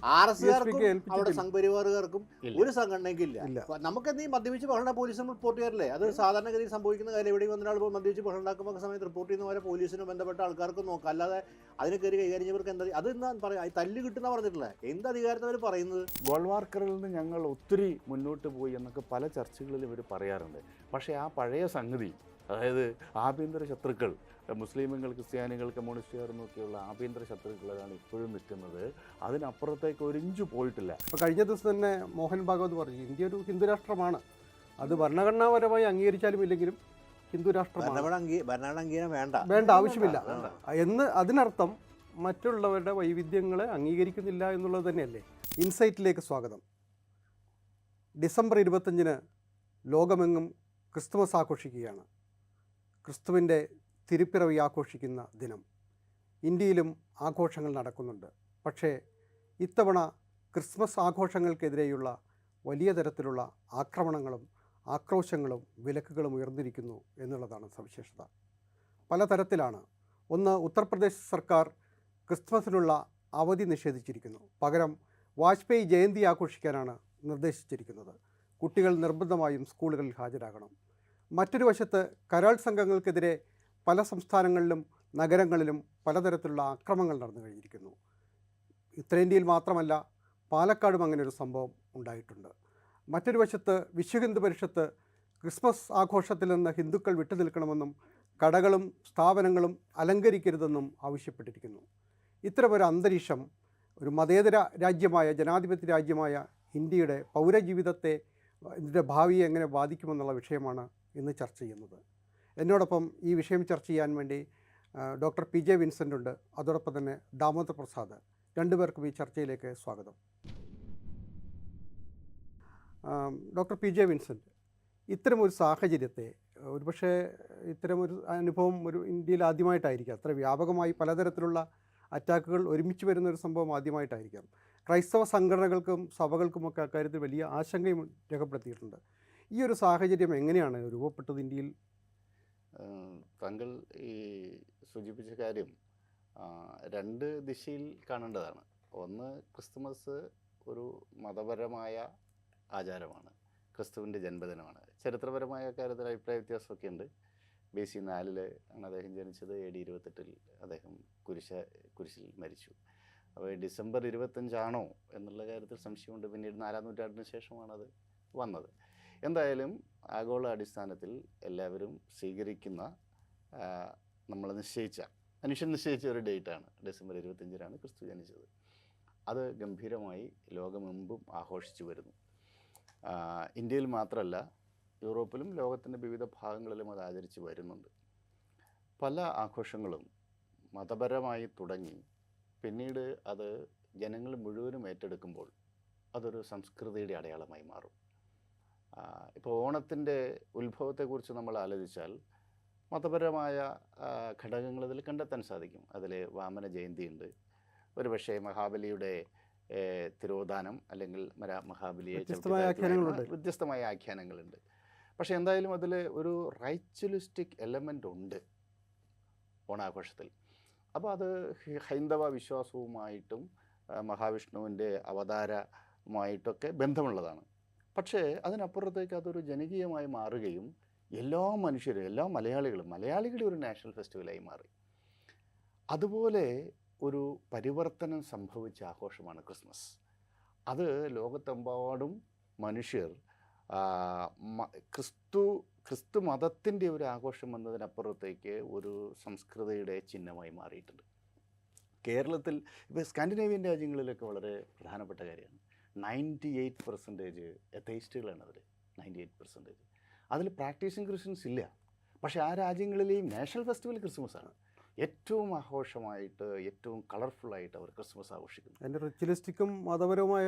RSകാർക്കും അവിടെ സംഘപരിവാറുകാർക്കും ഒരു സംഘടനയ്ക്കും ഇല്ല. നമുക്ക് എന്തെങ്കിലും മദ്യപിച്ച് ബഹളം പോലീസിനും റിപ്പോർട്ട് ചെയ്യാറില്ലേ? അത് സാധാരണഗതിയിൽ സംഭവിക്കുന്ന കാര്യം. എവിടെയും വന്നൊരാൾ മദ്യപിച്ച് ബഹളം ഉണ്ടാക്കുന്ന സമയത്ത് റിപ്പോർട്ട് ചെയ്യുന്ന പോലെ പോലീസിനും ബന്ധപ്പെട്ട ആൾക്കാർക്ക് നോക്കാം. അല്ലാതെ അതിനെ കയറി കൈകാര്യം ചെയ്യുന്നവർക്ക് എന്താ അത് എന്താ പറയാ, തല്ല് കിട്ടുന്ന പറഞ്ഞിട്ടില്ല. എന്ത് അധികാരത്തിൽ അവർ പറയുന്നത്? ഗോൾവാർക്കറിൽ നിന്ന് ഞങ്ങൾ ഒത്തിരി മുന്നോട്ട് പോയി എന്നൊക്കെ പല ചർച്ചകളിൽ ഇവർ പറയാറുണ്ട്. പക്ഷേ ആ പഴയ സംഗതി, അതായത് ആഭ്യന്തര ശത്രുക്കൾ, മുസ്ലിമുകൾ, ക്രിസ്ത്യാനികൾ, കമ്മ്യൂണിസ്റ്റുകാർ എന്നൊക്കെയുള്ള ആഭ്യന്തര ശത്രുക്കളാണ് ഇപ്പോഴും നിൽക്കുന്നത്. അതിനപ്പുറത്തേക്ക് ഒരു ഇഞ്ച് പോയിട്ടില്ല. ഇപ്പോൾ കഴിഞ്ഞ ദിവസം തന്നെ മോഹൻ ഭാഗവത് പറഞ്ഞു, ഇന്ത്യ ഒരു ഹിന്ദു രാഷ്ട്രമാണ്. അത് ഭരണഘടനാപരമായി അംഗീകരിച്ചാലും ഇല്ലെങ്കിലും ഹിന്ദു രാഷ്ട്രമാണ്, വേണ്ട ആവശ്യമില്ല എന്ന്. അതിനർത്ഥം മറ്റുള്ളവരുടെ വൈവിധ്യങ്ങളെ അംഗീകരിക്കുന്നില്ല എന്നുള്ളത് തന്നെയല്ലേ? ഇൻസൈറ്റിലേക്ക് സ്വാഗതം. ഡിസംബർ 25 ലോകമെങ്ങും ക്രിസ്തുമസ് ആഘോഷിക്കുകയാണ്. ക്രിസ്തുവിൻ്റെ തിരുപ്പിറവി ആഘോഷിക്കുന്ന ദിനം. ഇന്ത്യയിലും ആഘോഷങ്ങൾ നടക്കുന്നുണ്ട്. പക്ഷേ ഇത്തവണ ക്രിസ്മസ് ആഘോഷങ്ങൾക്കെതിരെയുള്ള വലിയ തരത്തിലുള്ള ആക്രമണങ്ങളും ആക്രോശങ്ങളും വിലക്കുകളും ഉയർന്നിരിക്കുന്നു എന്നുള്ളതാണ് സവിശേഷത. പലതരത്തിലാണ്. ഒന്ന്, ഉത്തർപ്രദേശ് സർക്കാർ ക്രിസ്മസിനുള്ള അവധി നിഷേധിച്ചിരിക്കുന്നു. പകരം വാജ്പേയി ജയന്തി ആഘോഷിക്കാനാണ് നിർദ്ദേശിച്ചിരിക്കുന്നത്. കുട്ടികൾ നിർബന്ധമായും സ്കൂളുകളിൽ ഹാജരാകണം. മറ്റൊരു വശത്ത് കരാൾ സംഘങ്ങൾക്കെതിരെ പല സംസ്ഥാനങ്ങളിലും നഗരങ്ങളിലും പലതരത്തിലുള്ള ആക്രമണങ്ങൾ നടന്നു കഴിഞ്ഞിരിക്കുന്നു. ഉത്തരേന്ത്യയിൽ മാത്രമല്ല, പാലക്കാടും അങ്ങനെ ഒരു സംഭവം ഉണ്ടായിട്ടുണ്ട്. മറ്റൊരു വശത്ത് വിശ്വഹിന്ദു പരിഷത്ത് ക്രിസ്മസ് ആഘോഷത്തിൽ നിന്ന് ഹിന്ദുക്കൾ വിട്ടുനിൽക്കണമെന്നും കടകളും സ്ഥാപനങ്ങളും അലങ്കരിക്കരുതെന്നും ആവശ്യപ്പെട്ടിരിക്കുന്നു. ഇത്തരമൊരു അന്തരീക്ഷം ഒരു മതേതര രാജ്യമായ, ജനാധിപത്യ രാജ്യമായ ഇന്ത്യയുടെ പൗരജീവിതത്തെ, ഇതിൻ്റെ ഭാവിയെ എങ്ങനെ ബാധിക്കുമെന്നുള്ള വിഷയമാണ് ഇന്ന് ചർച്ച ചെയ്യുന്നത്. എന്നോടൊപ്പം ഈ വിഷയം ചർച്ച ചെയ്യാൻ വേണ്ടി ഡോക്ടർ PJ വിൻസെൻ്റ് ഉണ്ട്. അതോടൊപ്പം തന്നെ ദാമോദർ പ്രസാദ്. രണ്ടുപേർക്കും ഈ ചർച്ചയിലേക്ക് സ്വാഗതം. ഡോക്ടർ PJ വിൻസെൻ്റ്, ഇത്തരമൊരു സാഹചര്യത്തെ, ഒരുപക്ഷെ ഇത്തരമൊരു അനുഭവം ഒരു ഇന്ത്യയിൽ ആദ്യമായിട്ടായിരിക്കാം. അത്ര വ്യാപകമായി പലതരത്തിലുള്ള അറ്റാക്കുകൾ ഒരുമിച്ച് വരുന്നൊരു സംഭവം ആദ്യമായിട്ടായിരിക്കാം. ക്രൈസ്തവ സംഘടനകൾക്കും സഭകൾക്കുമൊക്കെ അക്കാര്യത്തിൽ വലിയ ആശങ്കയും രേഖപ്പെടുത്തിയിട്ടുണ്ട്. ഈ ഒരു സാഹചര്യം എങ്ങനെയാണ് രൂപപ്പെട്ടത് ഇന്ത്യയിൽ? താങ്കൾ ഈ സൂചിപ്പിച്ച കാര്യം രണ്ട് ദിശയിൽ കാണേണ്ടതാണ്. ഒന്ന്, ക്രിസ്തുമസ് ഒരു മതപരമായ ആചാരമാണ്, ക്രിസ്തുവിൻ്റെ ജന്മദിനമാണ്. ചരിത്രപരമായ കാര്യത്തിൽ അഭിപ്രായ വ്യത്യാസമൊക്കെ ഉണ്ട്. BC 4 ആണ് അദ്ദേഹം ജനിച്ചത്. AD 28 അദ്ദേഹം കുരിശിൽ മരിച്ചു. അപ്പോൾ ഡിസംബർ 25 എന്നുള്ള കാര്യത്തിൽ സംശയമുണ്ട്. പിന്നീട് 4-ാം നൂറ്റാണ്ടിന് ശേഷമാണത് വന്നത്. എന്തായാലും ആഗോള അടിസ്ഥാനത്തിൽ എല്ലാവരും സ്വീകരിക്കുന്ന, നമ്മൾ മനുഷ്യൻ നിശ്ചയിച്ച ഒരു ഡേറ്റാണ് ഡിസംബർ 25 ക്രിസ്തു ജനിച്ചത്. അത് ഗംഭീരമായി ലോകമെമ്പും ആഘോഷിച്ചു വരുന്നു. ഇന്ത്യയിൽ മാത്രമല്ല, യൂറോപ്പിലും ലോകത്തിൻ്റെ വിവിധ ഭാഗങ്ങളിലും അത് ആചരിച്ച് വരുന്നുണ്ട്. പല ആഘോഷങ്ങളും മതപരമായി തുടങ്ങി പിന്നീട് അത് ജനങ്ങൾ മുഴുവനും ഏറ്റെടുക്കുമ്പോൾ അതൊരു സംസ്കൃതിയുടെ അടയാളമായി മാറും. ഇപ്പോൾ ഓണത്തിൻ്റെ ഉത്ഭവത്തെക്കുറിച്ച് നമ്മൾ ആലോചിച്ചാൽ മതപരമായ ഘടകങ്ങൾ അതിൽ കണ്ടെത്താൻ സാധിക്കും. അതിൽ വാമന ജയന്തിയുണ്ട്, ഒരുപക്ഷെ മഹാബലിയുടെ തിരോധാനം അല്ലെങ്കിൽ മഹാബലിയെ വ്യത്യസ്തമായ ആഖ്യാനങ്ങളുണ്ട്. പക്ഷേ എന്തായാലും അതിൽ ഒരു റൈച്വലിസ്റ്റിക് എലമെൻ്റ് ഉണ്ട് ഓണാഘോഷത്തിൽ. അപ്പോൾ അത് ഹൈന്ദവ വിശ്വാസവുമായിട്ടും മഹാവിഷ്ണുവിൻ്റെ അവതാരമായിട്ടൊക്കെ ബന്ധമുള്ളതാണ്. പക്ഷേ അതിനപ്പുറത്തേക്ക് അതൊരു ജനകീയമായി മാറുകയും എല്ലാ മനുഷ്യരും, എല്ലാ മലയാളികളുടെ ഒരു നാഷണൽ ഫെസ്റ്റിവലായി മാറി. അതുപോലെ ഒരു പരിവർത്തനം സംഭവിച്ച ആഘോഷമാണ് ക്രിസ്മസ്. അത് ലോകത്തെമ്പാടും മനുഷ്യർ ക്രിസ്തു മതത്തിൻ്റെ ഒരു ആഘോഷം എന്നതിനപ്പുറത്തേക്ക് ഒരു സംസ്കൃതിയുടെ ചിഹ്നമായി മാറിയിട്ടുണ്ട്. കേരളത്തിൽ ഇപ്പോൾ സ്കാൻഡിനേവിയൻ രാജ്യങ്ങളിലൊക്കെ വളരെ പ്രധാനപ്പെട്ട കാര്യമാണ്. 98% എത്തൈസ്റ്റുകളാണ് അതിൽ. 98% അതിൽ പ്രാക്ടീസിങ് ക്രിസ്ത്യൻസ് ഇല്ല. പക്ഷേ ആ രാജ്യങ്ങളിലെയും നാഷണൽ ഫെസ്റ്റിവൽ ക്രിസ്മസാണ്. ഏറ്റവും ആഘോഷമായിട്ട്, ഏറ്റവും കളർഫുള്ളായിട്ട് അവർ ക്രിസ്മസ് ആഘോഷിക്കുന്നു. അതിൻ്റെ റിച്വലിസ്റ്റിക്കും മതപരമായ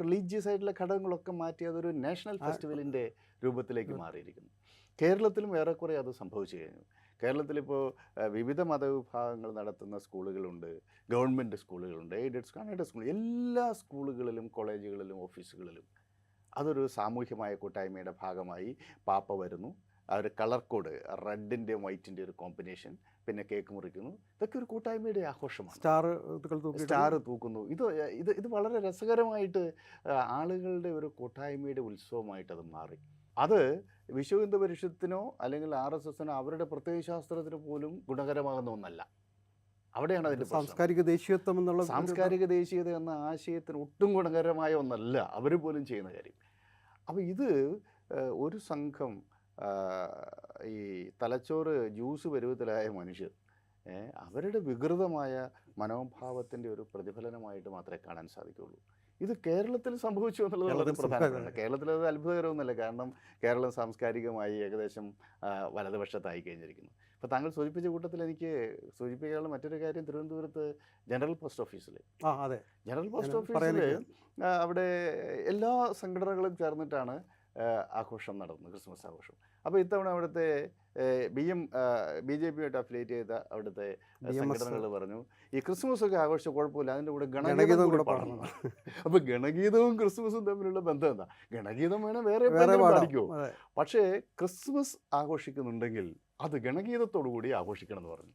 റിലീജിയസ് ആയിട്ടുള്ള ഘടകങ്ങളൊക്കെ മാറ്റി അതൊരു നാഷണൽ ഫെസ്റ്റിവലിൻ്റെ രൂപത്തിലേക്ക് മാറിയിരിക്കുന്നു. കേരളത്തിലും ഏറെക്കുറെ അത് സംഭവിച്ചു കഴിഞ്ഞു. കേരളത്തിലിപ്പോൾ വിവിധ മതവിഭാഗങ്ങൾ നടത്തുന്ന സ്കൂളുകളുണ്ട്, ഗവൺമെൻറ് സ്കൂളുകളുണ്ട്, എയ്ഡഡ് സ്കൂൾ, എല്ലാ സ്കൂളുകളിലും കോളേജുകളിലും ഓഫീസുകളിലും അതൊരു സാമൂഹ്യമായ കൂട്ടായ്മയുടെ ഭാഗമായി പാപ്പ വരുന്നു. ആ ഒരു കളർ കോഡ്, റെഡിൻ്റെയും വൈറ്റിൻ്റെ ഒരു കോമ്പിനേഷൻ, പിന്നെ കേക്ക് മുറിക്കുന്നു. ഇതൊക്കെ ഒരു കൂട്ടായ്മയുടെ ആഘോഷമാണ്. സ്റ്റാർ തൂക്കുന്നു. ഇത് വളരെ രസകരമായിട്ട് ആളുകളുടെ ഒരു കൂട്ടായ്മയുടെ ഉത്സവമായിട്ട് അത് മാറി. അത് വിശ്വ ഹിന്ദു പരിഷത്തിനോ അല്ലെങ്കിൽ RSSനോ അവരുടെ പ്രത്യയശാസ്ത്രത്തിന് പോലും ഗുണകരമാകുന്ന ഒന്നല്ല. അവിടെയാണ് അതിൻ്റെ സാംസ്കാരിക ദേശീയത്വം എന്നുള്ള സാംസ്കാരിക ദേശീയത എന്ന ആശയത്തിന് ഒട്ടും ഗുണകരമായ ഒന്നല്ല അവർ പോലും ചെയ്യുന്ന കാര്യം. അപ്പോൾ ഇത് ഒരു സംഘം ഈ തലച്ചോറ് ജ്യൂസ് പരുവത്തിലായ മനുഷ്യർ അവരുടെ വികൃതമായ മനോഭാവത്തിൻ്റെ ഒരു പ്രതിഫലനമായിട്ട് മാത്രമേ കാണാൻ സാധിക്കുകയുള്ളൂ. ഇത് കേരളത്തിൽ സംഭവിച്ചു എന്നുള്ളത് വളരെ പ്രധാനമാണ്. കേരളത്തിൽ അത് അത്ഭുതകരമൊന്നുമല്ല. കാരണം കേരളം സാംസ്കാരികമായി ഏകദേശം വലതുപക്ഷത്തായി കഴിഞ്ഞിരിക്കുന്നു. ഇപ്പോൾ താങ്കൾ സൂചിപ്പിച്ച കൂട്ടത്തിൽ എനിക്ക് സൂചിപ്പിക്കാനുള്ള മറ്റൊരു കാര്യം, തിരുവനന്തപുരത്ത് ജനറൽ പോസ്റ്റ് ഓഫീസിൽ ജനറൽ പോസ്റ്റ് ഓഫീസിൽ അവിടെ എല്ലാ സംഘടനകളും ചേർന്നിട്ടാണ് ആഘോഷം നടന്നത്, ക്രിസ്മസ് ആഘോഷം. അപ്പോൾ ഇത്തവണ അവിടുത്തെ BJP-യായിട്ട് അഫിലിയേറ്റ് ചെയ്ത അവിടുത്തെ സംഘടനകൾ പറഞ്ഞു ഈ ക്രിസ്മസ് ഒക്കെ ആഘോഷിച്ച കുഴപ്പമില്ല, അതിൻ്റെ കൂടെ ഗണഗീതം കൂടെ പാടണം. അപ്പോൾ ഗണഗീതവും ക്രിസ്മസും തമ്മിലുള്ള ബന്ധം എന്താ? ഗണഗീതം വേണം വേറെ പാടിക്കോ, പക്ഷേ ക്രിസ്മസ് ആഘോഷിക്കുന്നുണ്ടെങ്കിൽ അത് ഗണഗീതത്തോടു കൂടി ആഘോഷിക്കണം എന്ന് പറഞ്ഞു.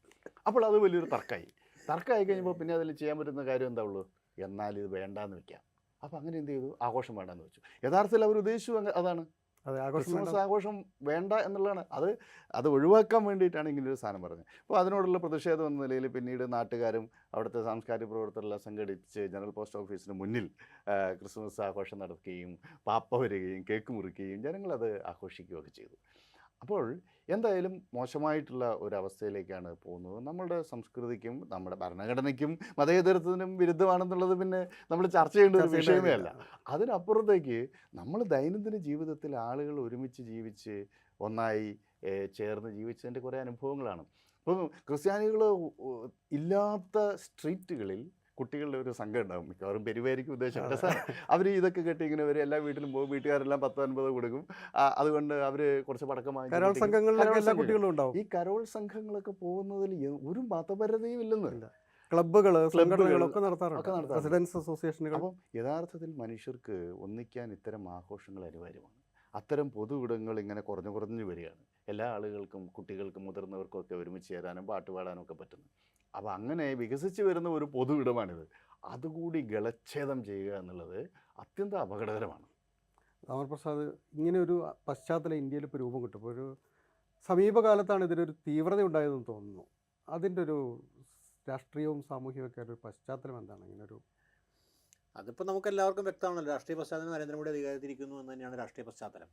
അപ്പോൾ അത് വലിയൊരു തർക്കമായി കഴിഞ്ഞപ്പോൾ പിന്നെ അതിൽ ചെയ്യാൻ പറ്റുന്ന കാര്യം എന്താ ഉള്ളൂ, എന്നാൽ ഇത് വേണ്ടാന്ന് വെക്കാം. അപ്പോൾ അങ്ങനെ എന്ത് ചെയ്തു, ആഘോഷം വേണ്ടാന്ന് വെച്ചു. യഥാർത്ഥത്തിൽ അവർ ഉദ്ദേശിച്ചു അതാണ്, ക്രിസ്മസ് ആഘോഷം വേണ്ട എന്നുള്ളതാണ്. അത് ഒഴിവാക്കാൻ വേണ്ടിയിട്ടാണ് ഇങ്ങനൊരു സാധനം പറഞ്ഞത്. അപ്പോൾ അതിനോടുള്ള പ്രതിഷേധം എന്ന നിലയിൽ പിന്നീട് നാട്ടുകാരും അവിടുത്തെ സാംസ്കാരിക പ്രവർത്തകരെല്ലാം സംഘടിച്ച് ജനറൽ പോസ്റ്റ് ഓഫീസിന് മുന്നിൽ ക്രിസ്മസ് ആഘോഷം നടത്തുകയും പാപ്പ വരികയും കേക്ക് മുറിക്കുകയും ജനങ്ങളത് ആഘോഷിക്കുകയൊക്കെ ചെയ്തു. അപ്പോൾ എന്തായാലും മോശമായിട്ടുള്ള ഒരവസ്ഥയിലേക്കാണ് പോകുന്നത്. നമ്മളുടെ സംസ്കൃതിക്കും നമ്മുടെ ഭരണഘടനയ്ക്കും മതേതരത്വത്തിനും വിരുദ്ധമാണെന്നുള്ളത് പിന്നെ നമ്മൾ ചർച്ച ചെയ്യേണ്ട ഒരു വിഷയമേ അല്ല. അതിനപ്പുറത്തേക്ക് നമ്മൾ ദൈനംദിന ജീവിതത്തിൽ ആളുകൾ ഒരുമിച്ച് ജീവിച്ച് ഒന്നായി ചേർന്ന് ജീവിച്ചതിൻ്റെ കുറേ അനുഭവങ്ങളാണ്. ഇപ്പം ക്രിസ്ത്യാനികൾ ഇല്ലാത്ത സ്ട്രീറ്റുകളിൽ കുട്ടികളുടെ ഒരു സംഘം ഉണ്ടാകും, മിക്കവാറും പെരുവായിരിക്കും ഉദ്ദേശം. അവർ ഇതൊക്കെ കെട്ടി ഇങ്ങനെ വരും, എല്ലാ വീട്ടിലും പോകും, വീട്ടുകാരെല്ലാം 10-50 കൊടുക്കും. അതുകൊണ്ട് അവർ കുറച്ച് പടക്കം വാങ്ങി കുട്ടികളും ഉണ്ടാവും. ഈ കരോൾ സംഘങ്ങളൊക്കെ പോകുന്നതിൽ ഒരു മതപരതയും ഇല്ലെന്ന് ക്ലബ്ബുകളൊക്കെ നടത്താറുണ്ട്, റെസിഡൻസ് അസോസിയേഷനുകൾ. അപ്പം യഥാർത്ഥത്തിൽ മനുഷ്യർക്ക് ഒന്നിക്കാൻ ഇത്തരം ആഘോഷങ്ങൾ അനിവാര്യമാണ്. അത്തരം പൊതു ഇടങ്ങൾ ഇങ്ങനെ കുറഞ്ഞു വരികയാണ്. എല്ലാ ആളുകൾക്കും, കുട്ടികൾക്കും മുതിർന്നവർക്കും ഒക്കെ ഒരുമിച്ച് ചേരാനും പാട്ടുപാടാനും ഒക്കെ പറ്റുന്നു. അപ്പോൾ അങ്ങനെ വികസിച്ച് വരുന്ന ഒരു പൊതു ഇടമാണിത്. അതുകൂടി ഗളച്ഛേദം ചെയ്യുക എന്നുള്ളത് അത്യന്തം അപകടകരമാണ്. രാമപ്രസാദ്, ഇങ്ങനെ ഒരു പശ്ചാത്തലം ഇന്ത്യയിൽ ഇപ്പോൾ രൂപം കിട്ടും. ഇപ്പോൾ ഒരു സമീപകാലത്താണ് ഇതിനൊരു തീവ്രത ഉണ്ടായതെന്ന് തോന്നുന്നു. അതിൻ്റെ ഒരു രാഷ്ട്രീയവും സാമൂഹികവും ഒക്കെ ഒരു പശ്ചാത്തലം എന്താണ്? ഇങ്ങനൊരു അതിപ്പോൾ നമുക്ക് എല്ലാവർക്കും വ്യക്തമാണല്ലോ. രാഷ്ട്രീയ പശ്ചാത്തലം നരേന്ദ്രമോദി അധികാരത്തിരിക്കുന്നു എന്ന് തന്നെയാണ് രാഷ്ട്രീയ പശ്ചാത്തലം.